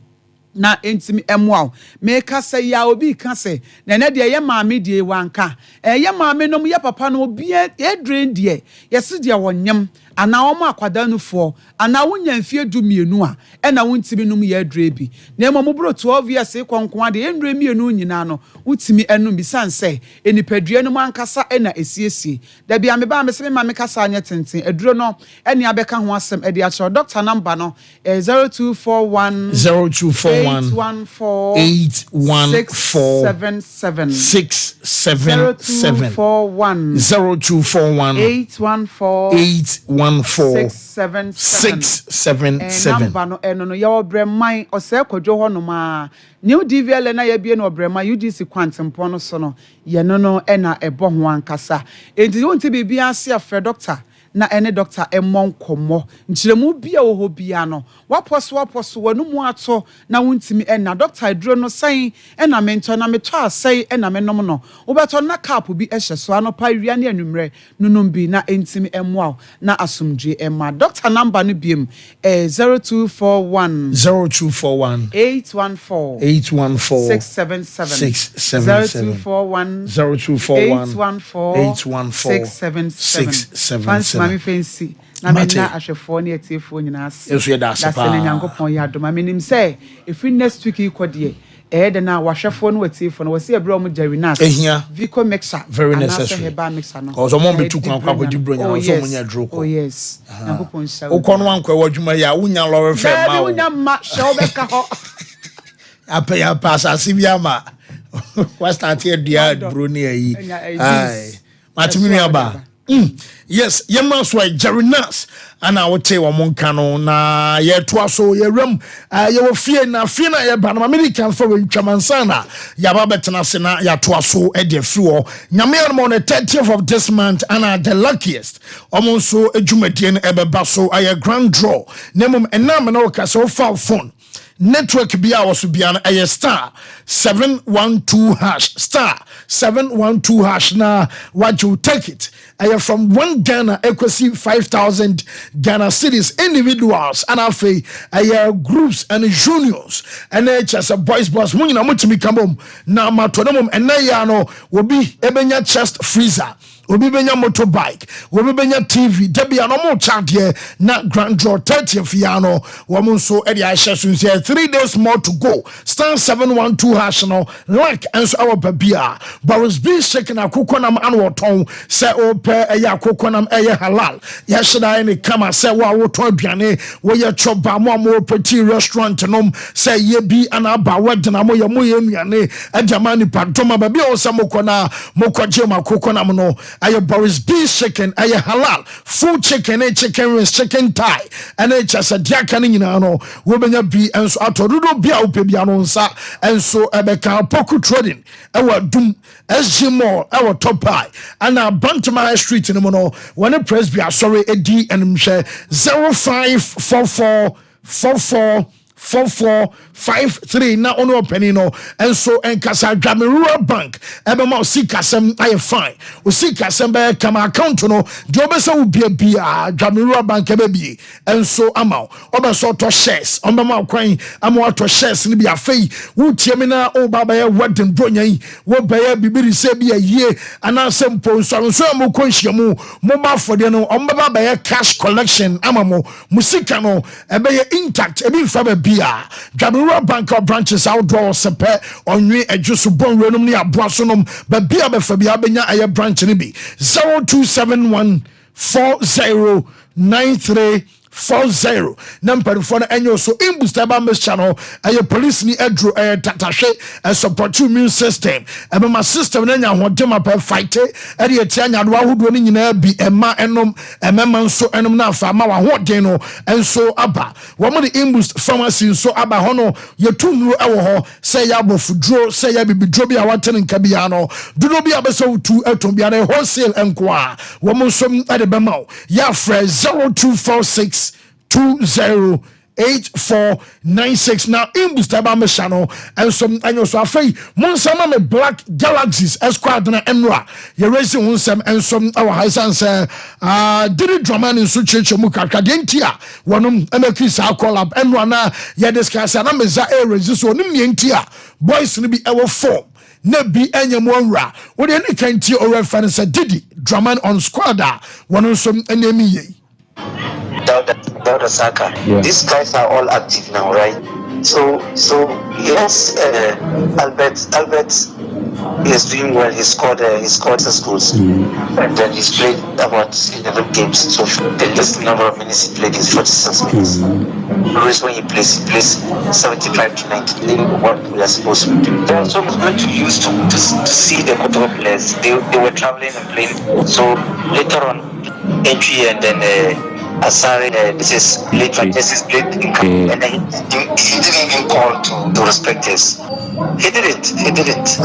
Na entimi emwa me ka say ya obi ka say na na de ye maame die wanka ye maame nom ye papa no obi e drain de ye se de wonyam ana omo akwada no fo ana wonya mfie dumienu a e na wontimi nom ye dre bi na mo bro 12 years e konkon de endre mienu nyina no wutimi enum bi san say enipadua no ankasa e na esiesie da bia me ba me se me maame kasa anya tenten eduro no ene abeka ho asem e de a doctor number no 0241 814 677 number no eno no your breman o se kwadwo ho no ma new DVL na ya bie no breman UGC kwantempo no so no ye no na ebo ho ankasa enti wonti bibia ase afre doctor na ene doctor emon komo nchiremu bia wo ho bia no waposo wanu mu ato na wontimi ena doctor aduro no san ena mento na meto asai ena menom no wobeto na cap bi ehye so ano pa wia ne anumre nunum bi na entimi emwa na asumdwe emma doctor number no biem 0241 814 677 677 Mami fancy na me na ahwefo na etiefo nyina ase that's na nyankopon ya doma menim say if next week ikode de na wahwefo no etiefo no wose ebro mu jarinas vico mixer very necessary heba mixer no cause omo betu kwan kwa bodi bro nya so munya droko oh yes nyankopon sha ukon wankwa wadwuma ya wunya lore fe ma wo wunya ma sha obeka ho ya pasa sibiama wa start here dia bro ne yi ai matimi aba yes yema so jarinas ana wote wa monka no na ye toa so ye ram ye wo fie na ye ba na American for ntwamansana ya ba betena se na ya toa so e de fi wo nyame on the 30th of this month ana the luckiest omonso adwumadie no ebeba so aye grand draw nemum enam na wo ka so fa phone network bia was bia na aye star 712 hash star 712 hash na what you take it aye from 1 Ghana equity 5,000 Ghana cedis individuals and aye groups and juniors and just a boys munyina mutimi kambom na matonomum and ya no will be ebenya chest freezer obi benya motorbike obi benya TV debi anomo chat here na grand draw 30th yano womun so e dia hyesun say 3 days more to go star 712 hash no like and so our babia Boris B shaking akokonam anwoton say ope eya akokonam eye halal ya shida any kama say wa woton aduane wo ye choba mo petit restaurant nom say ye bi anaba wedna mo ye nuane adamani padoma babia o say mokona mokoje makokonam no aye Boris B chicken aye halal full chicken chicken wings chicken thigh and just a diakani nyina no wo benya bi enso atododo bia ope bia no nsa enso ebeka poku trading ewa dum SG mall ewa top high and Bantama street no no when press bia sorry edi and 05444453 na ono penino and so enkasa Dwame Rural Bank ebema osikasem aye fine osikasem be kama account no de obesa wo bia Dwame Rural Bank ebebi and so ama obeso to shares ombema kwan ama to shares ni bia fei wo tiemi na o baba ye wedding bronyan wo baya bibiri se bia yie ana sempo so mo konhyiamu mo ba fode no ombeba baya cash collection ama mo musika no ebeye intact ebi fa bia Dwame Rural Bank branches outdoor sepe onwe adjusu bonrenum ni aboasonom ba bia be fa bia benya aye branch ni bi 0271 4093 40 number for the annual so in booster by Miss Channel and your police ni edro tatashe and support immune system and my system then ya want them up fight and the tianya who do ni na be ema enom emema so enom na fa ma wa hoden no and so aba wo mo the imboost pharmacy so aba hono ye tunru ewo ho say ya bofudro say ya bibidro bi a waten nka bia no dodo bi abeso tu eton bia na wholesale enko a wo mo so ade bema ya fra 0246 208496 now in booster by channel and some and so afei monsama me black galaxies squad na enra ye raising unsem and some our high sense did it drama in so church mu kakra de ntia wonom emeki sa collab enra na ye discuss na meza e resist wonom ye ntia boys ni bi ewo form na bi enyem onra wo de ni kanti o reference didi drama on squad wonom some enemi ye Dauda Saka. Yeah. These guys are all active now, right? So yes, Albert is doing well. He scored some goals, and then he's played about 11 games. So the least number of minutes he played is 46 minutes. Always when he plays 75 to 90. What we are supposed to do. They are also going to use to see the Kotoka players. They were traveling and playing. So later on, entry and then. Asari, this is late and then he didn't even call to respecters. He did it. No, he did it.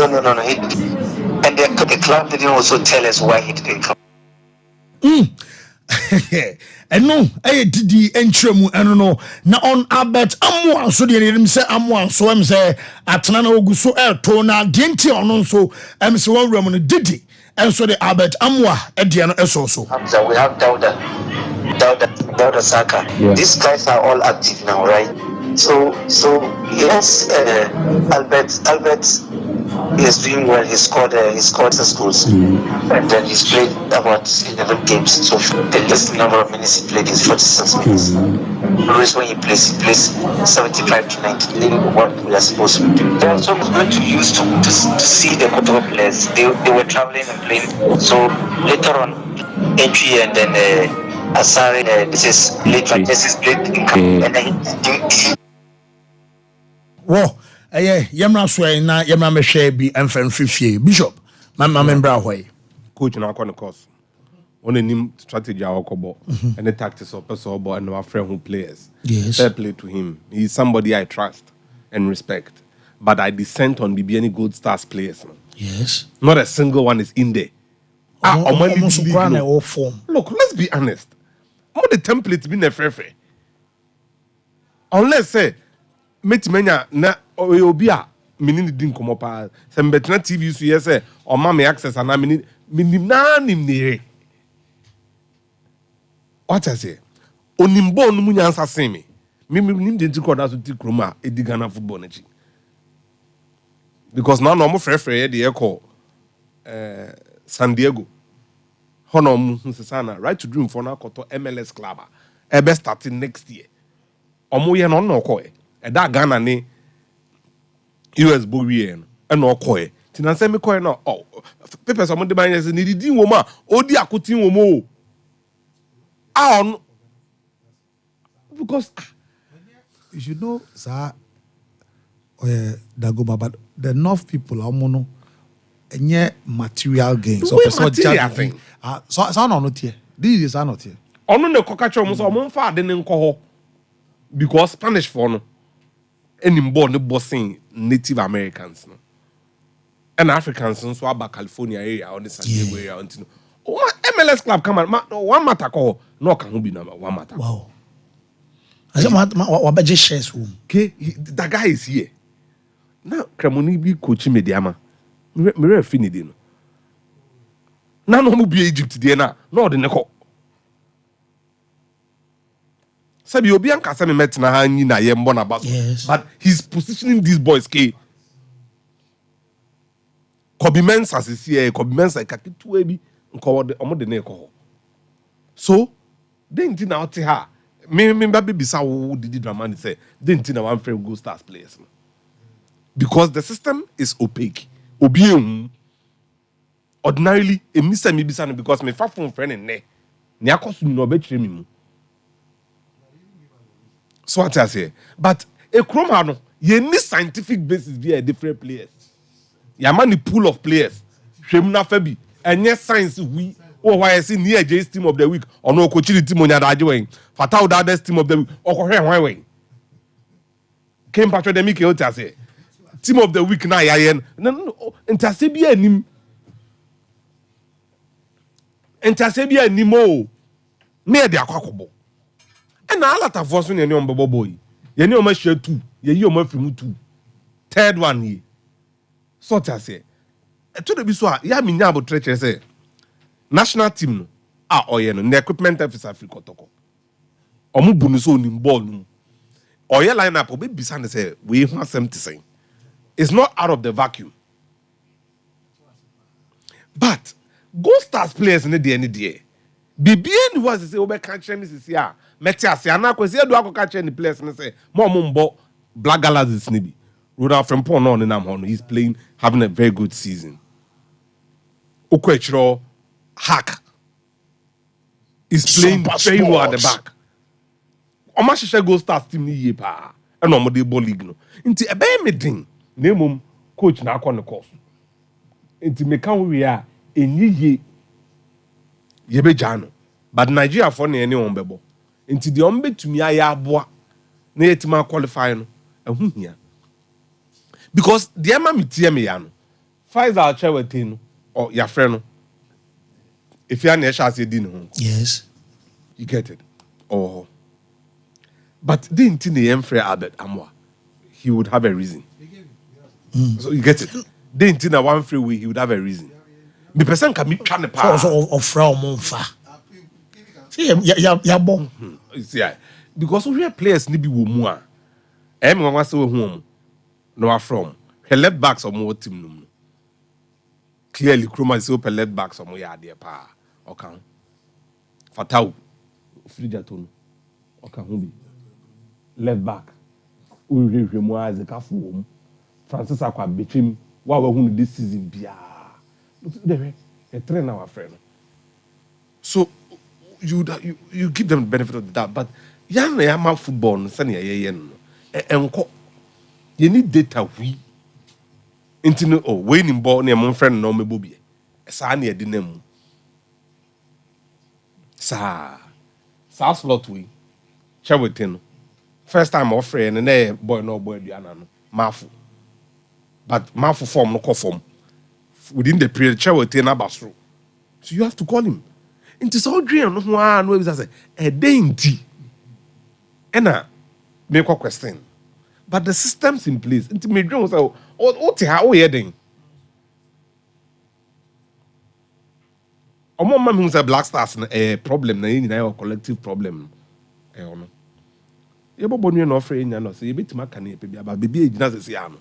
And the club didn't also tell us why he didn't come. And no, did the entremu and no, na on Albert Amwa, so the name say Amwa, so I'm say Atana Oguso Tona, Dinti on so I'm so one Roman Didi, and so the Albert Amwa, Ediana also. We have Dauda Saka. Yeah. These guys are all active now, right? So yes, Albert is doing well. He scored some goals, and then he's played about 11 games. So the least number of minutes he played is 46 minutes. Always when he plays 75 to 90. What we are supposed to do. They are also going to use to see the Kotoka players. They were traveling and playing. So later on, entry and then. Asari, this is late and then he Whoa, Yamra Sway, na Yamra Meshe be and Fifie Bishop. My membra way. Coach na akɔ ne course. On a new strategy our and the tactics of person and our friend who players. Yes. Fair play to him. He's somebody I trust and respect. But I dissent on the any Gold Stars players. Yes. Not a single one is in there. Look, let's be honest. All the templates been a fair. Unless say metimenya na obia meaning didn't come up some better TV so yes or mommy access and I mean nim what I say onimbo no munya answer say me nim dey call that to kroma edigana football na because now no mo frɛ dey call San Diego Honom Susana right to dream for now koto MLS club ebe starting next year omo ye no ko e da Ghana ni US Bowie no no ko e tinanse me ko no oh papers omo de ban yes ni di wo ma odi akotin wo mo on because you should know sir Dagoma but the North people are mono any material gains so material thing so not here these are not here ono ne kokacho mo so mo fa ade ne nko ho because Spanish for no enimbo ne bossing Native Americans no and Africans so about California area or the San Diego area until MLS club come on one matter call no can be number one matter wow what shares okay that guy is here now Kremoni be coaching mediama me finidi no na no mu be Egypt dey na no de ne ko sabi obi an kasa me metina ha nyi na ye mbo na baso but he's positioning these boys k Kobe Mensah is here Kobe Mensah kaketu abi nko omo de ne ko so then ti na oti ha me ba bisa wo didi drama ni say then ti na one friend go stars players no because the system is opaque obi ordinarily a misa me bisa no because me fa phone friend ne akosu no be kire me mu So what I say, but a chrome you need scientific basis be a different players. You man the pool of players. Shemuna Febi and yes science we. Oh, why I see near J's team of the week or no coaching team on your adjoining. Fatao Dad's team of the week or why came patro de Mickey Otase. Team of the week na yayen. No, Entasebia nim. Entasebia nimo. Me de akwakobo. And na ala ta force ne on bobo boy. Ye ni o ma share 2. Ye yi o ma fimu 2. Third one here. So ta say. To the bi so a ya me nya abotreche say. National team no oye no the equipment officer Africa toko. Omu bunu so ni ball no. Oye lineup obi bisa ne say we hu asem te say. It's not out of the vacuum. But Gold Stars players in the day. BBN was say obe kan chere ni sisi a meti ase ana kwesi edu akoka chere ni players ne say mo mbo Black Galas is nibi. Ronald Frimpong no nam ho no he's playing having a very good season. Okwechiro Hack is playing very well at the back. Oma hihye Gold Stars team ni yie pa. E no mo dey ball league no. Nti ebe medin na emom coach na akọ ne course. Nti me kan we a enyiye yebe jano. But Nigeria for na ene on bebo. Nti de on betumi aya aboa na yetima qualify no. Ehu hia. Because the ema metie me ya no. Pfizer Achewete no or your friend no. If you are near Shasi Din, yes, you get it. Oh, but didn't the Emfrey Albert Amwa, he would have a reason. So you get it. Didn't in a one free way, he would have a reason. The person can be trying to pass. Of from Monfa. See, ya bon. See, because we have players need be womua. Everyone wants to home. No, from her left backs or more team. Clearly, Kruma is open left backs or more yard pa. Okay. Fatau. Frijaton. Okay, Humbi. Left back. Uri Remoa as a cafu. Francis Aqua between what we're going to this season. Bia. A train our friend. So you give them the benefit of the doubt, but young Yama football, Sunny Ayen. And you need data we. Intino oh winning ball near my friend no me bobi. Sani edinem. Sa slot we. Chewetin. First time offering and eh boy no boy diana no. Mafu. But Mafu form no call form. Within the period Chewetin abasro. So you have to call him. Into so dream no no say a dainty. Ena make a question. But the systems in place. Into me dream say what how we heading? Omo man who say Black Stars a problem na yin na collective problem. Ono. You bo bonu no free nya no say you betima kan e pe bia ba bebi ejina say ya no.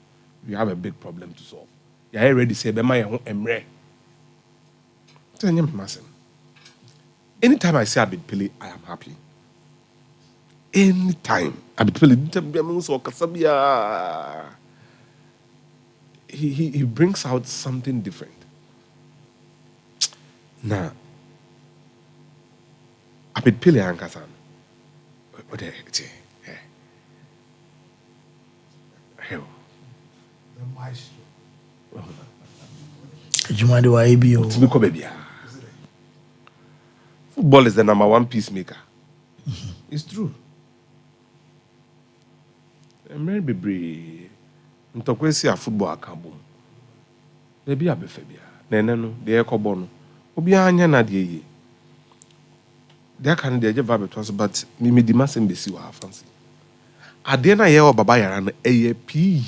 You have a big problem to solve. You are ready say be ma ye ho emre. Tell you massem. Anytime I see Abid Pele, I am happy. Anytime Abid Pele he brings out something different. Now, Abid Pele Ankasan. What the heck? Hell. The maestro. Jumadi wa ABO. Tibiko baby. Football is the number one peacemaker. It's true. Mary Bebre. Ntokwesi a football akabo. Baby abefebia. Nene no, de ekobo no. Obi anya na de ye. They can de jeva betwas but me di masem besi wa fancy. Ade na ye o baba yara no eye PE.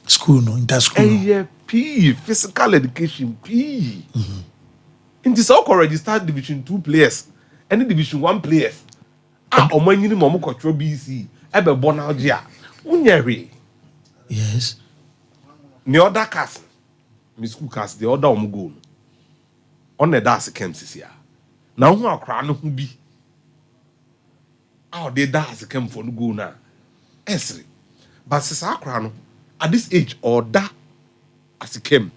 School no, inter school. Eye PE, physical education PE. In this all registered Division 2 players, any Division 1 players. Omanyini momo control BC. Ebe bonalgia. Unyere. Yes. The other cast, my school cast, the other go. On the das camp this year. Now who are crying who be? How they das camp for no go now. Esri. But since I cry at this age or that as it came,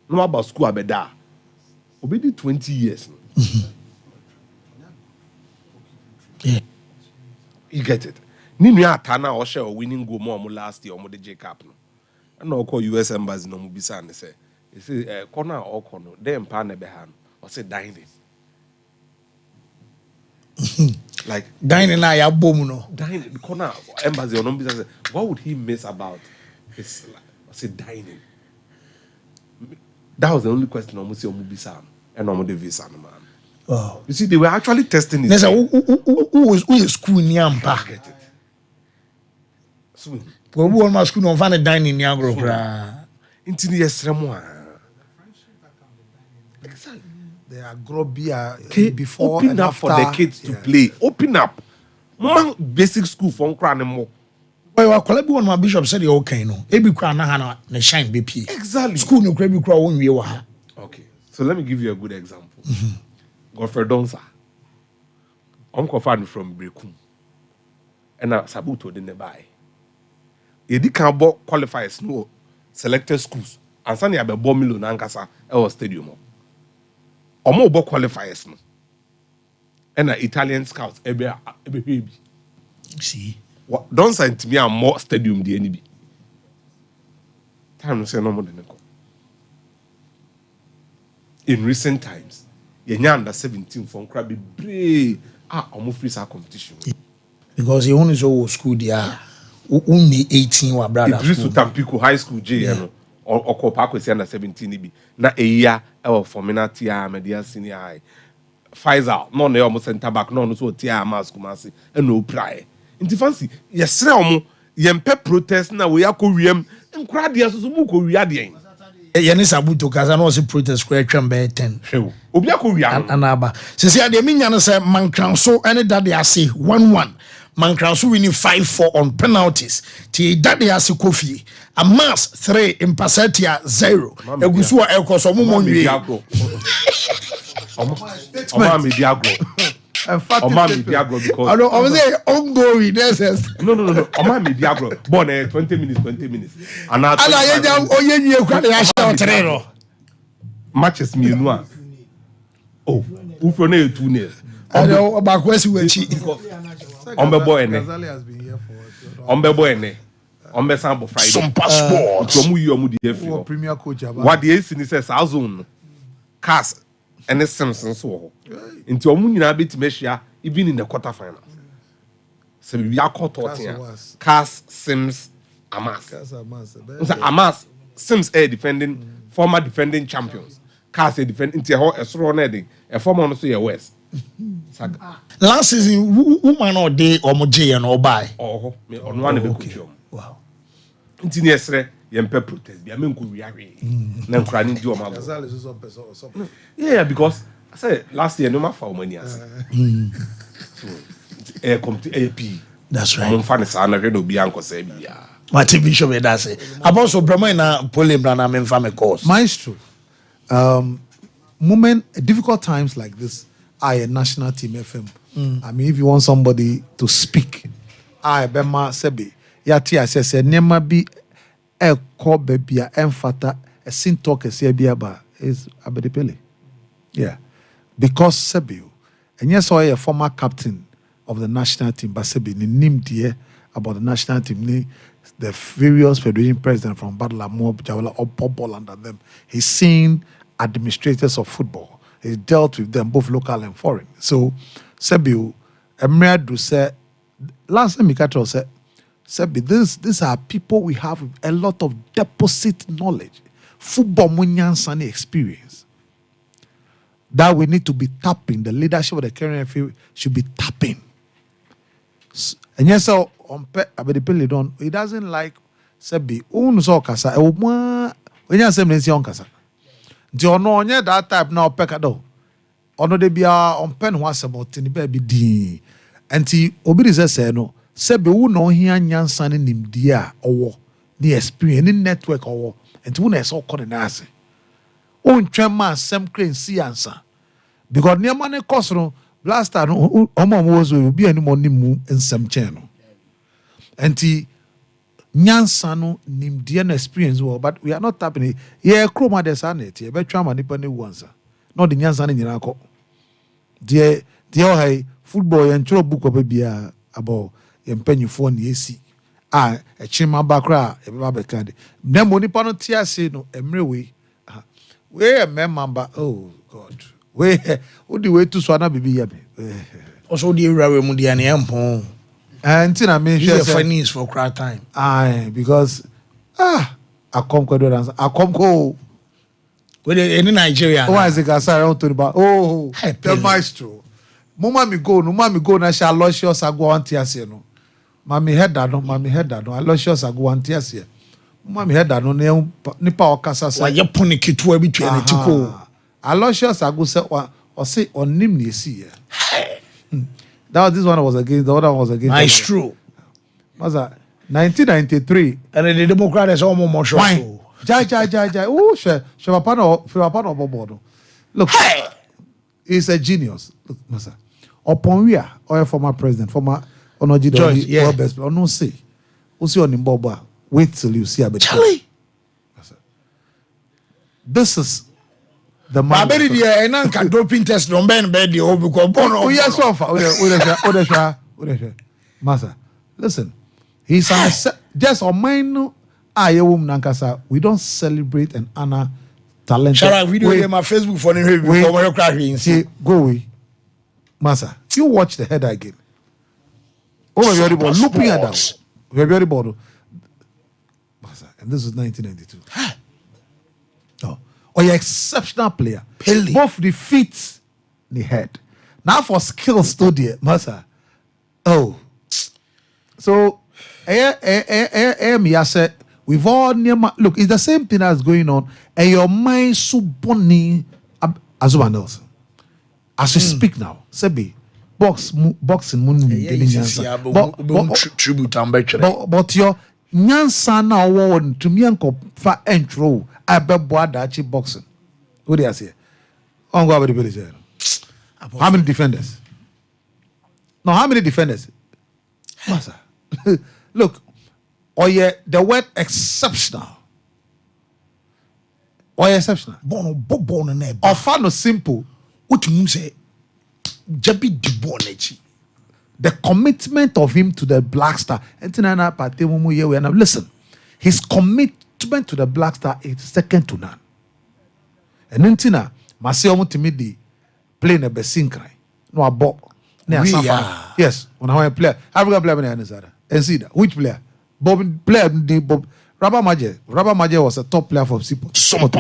no about school abeda. Obedi 20 years. Yeah. You get it. Ninu atana or share winning goal more last year or the J Cup. No. I call US embassy no mubisa and say, corner or corner, then pan behan or say dining. Like dining na ya boom no. Dining the corner embassy or no business. What would he miss about his say dining? That was the only question almost your mubisa and no the visa man. Oh. You see, they were actually testing his. Who is school nyampa? Get it. So, who on school no find dining nyagro kra. Into the extreme. They are grobby before open and up after. For the kids to play. Open up. Man, basic school for crying. But wa kwala bi won ma bishop said you okay no. E bi kra na ha na shine be pie. Exactly. School no kra bi kra won wie wa ha. Okay. So let me give you a good example. Godfrey Donsa. I'm confirmed from Brekum. And Sabuto didn't buy. He can't qualifiers no selected schools. And Sunny have a Milan Nankasa our stadium. Or more qualifiers no. And Italian scouts every baby. See. Don't send to me a more stadium the NB. Time no say no more than a. In recent times, you under 17 from Krabby Bray almost free our competition. Because he only so school there. Only 18 wa brother. Idris Tampico High School J or Kopako is under 17 EB. Na a year or for Tia Media Senior High. Pfizer, no almost center back, no so Tia Mask Kumasi, and no pry. In the fancy, yes, Yempe protest now we are Korean and Cradias Muko Riadian. Yanis Abuto Kazano was a protest square chamber 10. Obia Korean Anaba. Since the Minian said Mancranso and that I say 1-1. Mancranso winning 5-4 on penalties. T daddy as a coffee. A mass 3 in Passetia 0. A Gusua Elcos or Mumon. Omami Diagro. Omami Diagro because I was there ongoing. No. Omami Diagro. Born 20 minutes. And I matches me no. Oh, who for 2 years. I know about where we cheat. Ombebo ene. Ombe sample Friday. Sompa Sports. Omu yi omu di efi. Premier coach aba. What the AC ni says zone. Cast and Simpson so. Into omu nyina betime hia even in the quarterfinals. So we are caught out here. Cast Sims Amas. Amas Sims former defending champions. Cast a defending into a former also your West. Last season, woman or day or moje and or buy. Oh, me on one of the wow. Into yesterday, Yempe protest. Be a man could react. Then crying do my. Yeah, because I said last year no matter how many years. So, come to AP. That's right. I'm fan sana redo Bianco say yeah. What Bishop does say. About so Brahma na Pauline Brana men family course. Maestro. Difficult times like this. A national team FM. I mean, if you want somebody to speak, Bema Sebi, Yati says, Nema be a call baby, emphata, a sin talk, a Sebiaba is Abedipele. Yeah. Because Sebi, and yes, I a former captain of the national team, but Sebi, named here about the national team, the various federation presidents from Badla, Mob, Jawala, or Popol under them. He's seen administrators of football. He dealt with them, both local and foreign. So, Sebi, Emiradu said, last time Mikato said, Sebi, these are people we have a lot of deposit knowledge, football munyansani experience that we need to be tapping. The leadership of the current FA should be tapping. And yes, so on Abedipele don, he doesn't like Sebi. So kasa, when you say mention kasa. Do no onye that type now pekado. Ono de bia on pen ho asebot ni ba bi din. Enti obi de say no, sebe wo no hia nyansa ne nimdi a owo, the experience, the network owo. Enti wo na eso ko na ase. O ntwen ma sem crane si ansa. Because niam ne cost no blaster no omo wo zo bi ani mo nimu ensem chen no. Enti nyansa no nimdeɛ no experience wo but we are not tapping it. Yeah, chroma de sanet ye betwa ma nipa ne wansa. No the nyansa no nyina kɔ. De o hai football yen chro book oba bia about yen mpanyifo na esi a echima bakra e beba beka de na mo nipa no tia se no emre we a member oh god we the way to so na bibi ya be also the area we mu dia na empon and I mean share finance for cry time because I come ko do dance I come ko we in Nigeria why is it gasa around to about the maestro mama mi go na sha Aloysius Agwo antiase no mami head that no Aloysius Agwo antiase mama head that no nipa okasa say wa ye poni ketua bi twa na tiko Aloysius Agwo say o say onim na esi this one was against the other one was against maestro was that 1993 and the Democrats almost more sure Jai. Oh, Shevapano Bobodo. Look, he's a genius. Look, Masa. Upon we are, or former president, former Onoji, yeah. Best, or no say. Who's your name, Boba? Wait till you see a bit. Charlie. This is the man. I bet you and can doping test on Ben Bedi or because Bono. Yes, Masa. Listen, he's just on mine. We don't celebrate and honor talent. Shall I video in my Facebook for the review? Go away. Masa, you watch the header again. Oh, very ball. Looping at that. Very ball. Masa, and this is 1992. Oh, you're exceptional player. Both the feet, the head. Now for skill study, Masa. Oh. So, I said, we've all look, it's the same thing that's going on, and your mind so bonny as one else. As we speak now, Sebi, boxing but your nyansa now want to me uncle fa intro abeboadachi boxing. What do you say? On go the village. How many defenders? No, how many defenders? Masa. Look. Or the word exceptional. Or exceptional. Or far no simple. What you say? Jabi Dibonechi. The commitment of him to the Black Star. Listen, his commitment to the Black Star is second to none. And Ntina, Maseo Timidi playing a Besinkrai. No, a ball. Yes, when I play, African player, and see that. Which player? Bob Rabba Maje was a top player from Sipo. Sompa.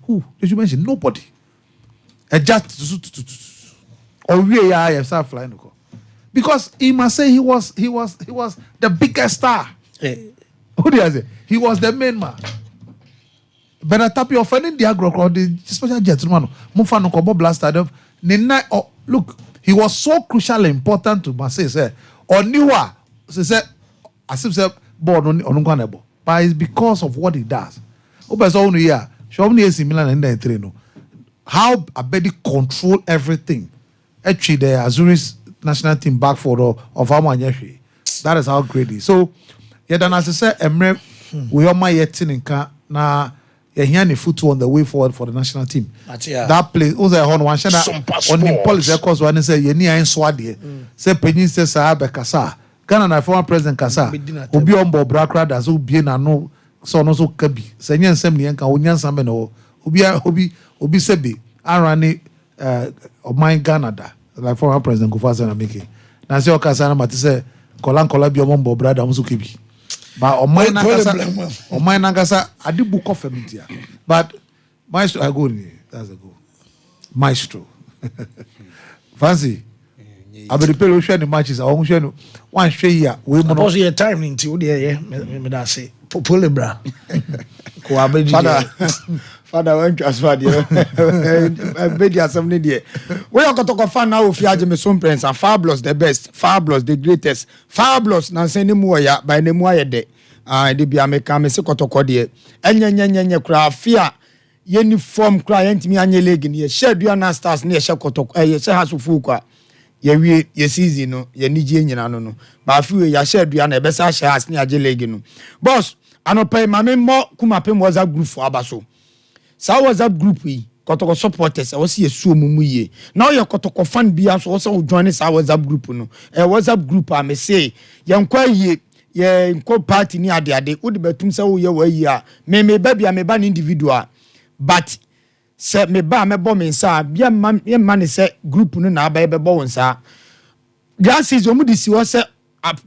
Who did you mention? Nobody. And just or we start flying. Because he must say he was the biggest star. Who do you say? He was the main man. But I tap your friend in the agro the special gentleman. Mufano Kobo Blaster. Look, he was so crucial and important to Marseille. Say, or Niwa. Say, as if say board on Unguanable. But it's because of what he does. Show me AC Milan and then train. How Abedi control everything. Actually, the Azuris national team back for of Amanyashi. That is how great he is. So, yeah, then as I said, Emre, we are my yetin in na hearing football on the way forward for the national team. That place, also on one channel on the policy course one say Yeni and Swadi. Say Penin says Sahabe Kasa. Ghana na former president Kasa. Obi ombo brakra da so bie na no so no so kabi. Say nyansam ni enka onyansam no obi sebi arani of my Ghana da. Like former president Kufasa na make. Na say Okasa na mate say kola bi ombo brada so kebi. But on my Nagasa, I did book off a media. But Maestro, I go in. That's a go. Maestro. Fancy. I will repel the matches. I won't show one share here. We must your time into the me that say. Populebra. Father, when transfer there. I bet you something there. We are going to talk fan now of Yajime Sompa and Fabulous the best, Fabulous the greatest, Fabulous na send mu ya by the moya de. De bia me ka me se kotoko de. Enye kra afia uniform client mi anye leg ni shedua na stars na she kotoko ye she hasufu kwa. Ye wie ye season no ye nigye nyina no. Ba afi ya shedua na e be sa she has ni age leg no. Boss, anopai mame mo kuma pem WhatsApp group for abaso. Sa WhatsApp group yi kotoko supporters I was here so muye now your kotoko fan be also join us our WhatsApp group no WhatsApp group I may say yankwa ye nko party ni ade wo de betum se wo ye wa yi a me baby me ba individual but se me ba me bo me nsa bia man ne se group no na ba be bo nsa that is omu di si wo se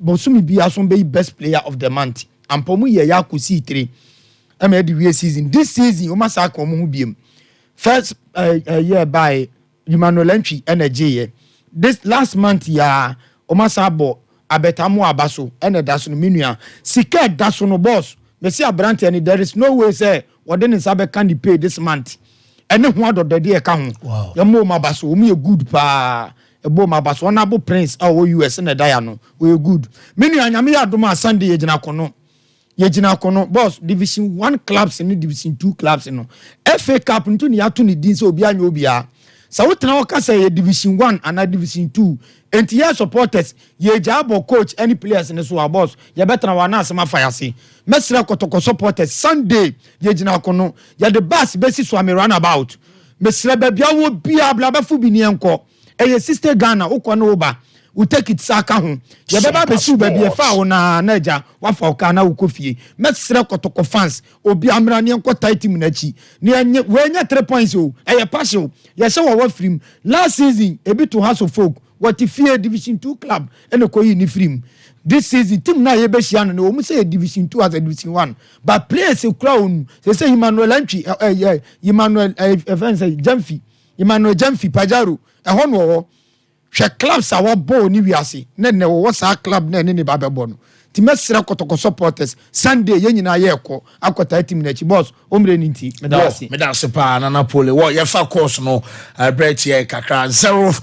bosumi bia so be best player of the month ampomu ye ya kusi 3 am the we season this season o ma sa ka omu hu biem first year by Emmanuel Entry energy this last month ya o ma sa bo abetamu abaso ene daso no menua sika daso no boss me see abrante and there is no way say what den sabe can pay this month ene ho adodode e ka ho ya mo mabaso o me good pa ebo mabaso honorable prince o US na dia no we good menua nyame ya doma Sunday ye gina kono boss division 1 clubs and division 2 clubs no FA Cup ntu ni ato ni din so obi anya obia sa wotena waka say division 1 and division 2 enti ye supporters ye jabo coach any players in so boss ye better wana asema fayase mesra kotoko supporters Sunday ye gina kono ye the bus besi so am run about mesra babia wo bia blabafu bi ni enko eye sister Ghana ukọ na oba we take it saka ho ye beba besu ba bi fa wo na naja wa fa ka na ukofie mesra kotoko fans obi amra ne enko tight team na chi ne anye we anya 3 points o eye partial ye se wo frim last season e bit to house of folk what if fear division 2 club ene ko yi ni frim this season team na ye be hia no o mu say division 2 as a division 1 but players e crown say Emmanuel Entry Emmanuel Jamfi Pajaro e ho no wo hwe clubs a wo ball ni wiase ne wo sa club na ne ba be bo no ti mesra kotoko supporters Sunday ye nyina ye ko akota team na chi boss omre ni nti me da se pa na Napoli wo ye fa course no break ye kakra 0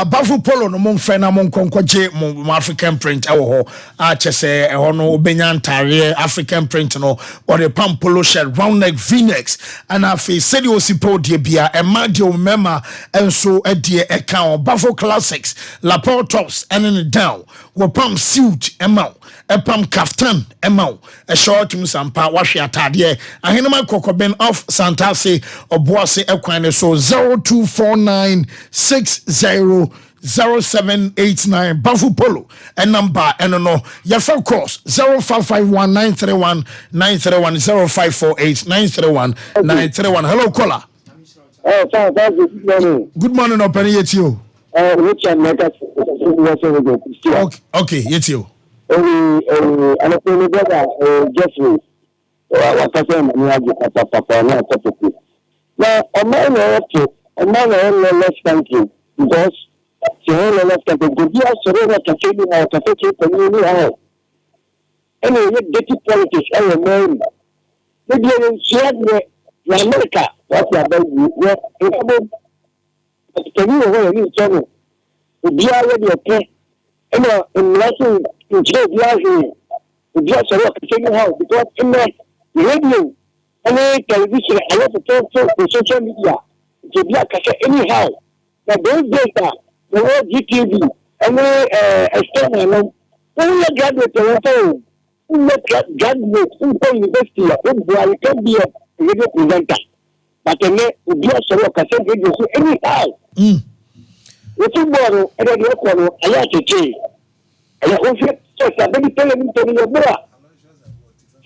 bafu polo no mo mfre na mo nkonkoje mo African print e wo ho a chese e ho no obenya ntare African print no or the pam polo shirt round neck v-necks and afi said you sipo de bia e ma de o mema enso e de e kan bafu classics lapel tops and in down wo pam suit e ma epam kaftan emau a short musampa washi atade ahenema kokoben of Santase oboase ekwan so 0249600789 Bafu Polo and number and no your phone course 0551931931 hello caller. Good morning open yet you okay yet you and a brother Jeffrey what I say papa na topic now a man less country because the whole less country go be a sorry to say how to take it any how any dirty politics I remember maybe in share America what you about where can you go in channel be already okay and in lesson to just a lot to figure out because in the radio, any television, a lot of talk to social media, to be anyhow. But those data, the whole GTV, any external, only a graduate telephone, graduate, university, you can be a radio presenter. But then, you be a sort of radio, anyhow. What you borrow, and then you borrow, I like to change. And I also said, "Baby, tell me to your boy.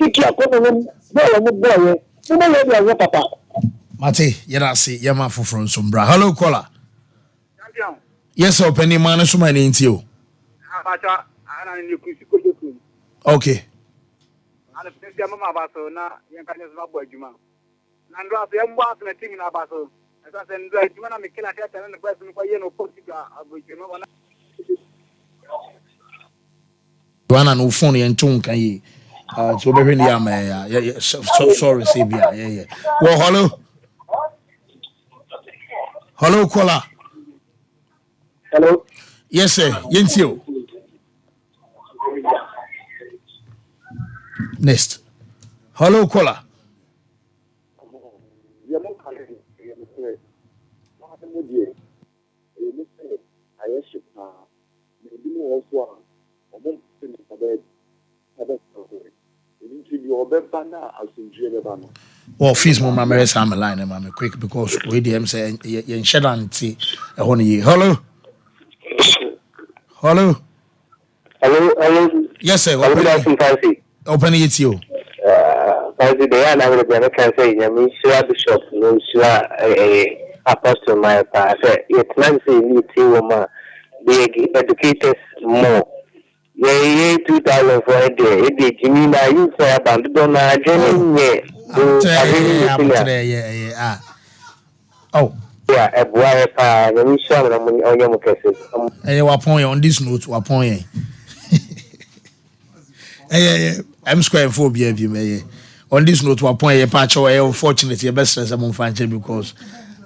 Take your phone, boy, papa." Mate, yena se yema foforo sombra. Hello caller. Yes, open the man so many into you. Okay. Wana no phone yen tun kan yi so be hwe ni am sorry say bia yeah well hello caller. Hello, yes sir yentio next hello caller. Well, fees more my Sam line, mamma, quick because we DM say yen shedanti a honey. Hello. Hello. Hello. Yes, sir. Open it you. Fancy the end, I will be can say, I mean, Bishop, no, Apostle, my part. It's Nancy, woman, the educators more. Yeah, 2000 for a day. It did Jimmy, you say about the donor, Jenny, yeah. Oh, yeah, a boy, and we saw them on your cases. And you are point on this note, you are point. I'm square phobia of you, may. On this note, you are point a patch away. Unfortunately, your best friends are Monfanche because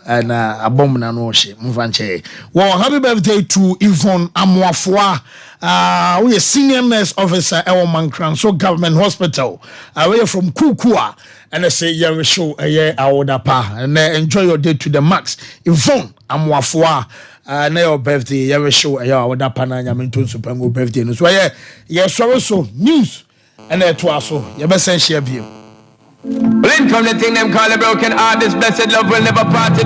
and a bomb and no shit, Monfanche. Well, happy birthday to Yvonne Amoafua. We are senior nurse officer at Mankranso Government Hospital. We are from Kukua. And I say, yeah, we show a year our pa and enjoy your day to the max. Yvonne Amoafua. Na your birthday, yeah, we show a year our panana minton supango birthday. So, yeah, so news and that was so. You best share view. Blink from the thing them call a broken heart. This blessed love will never part.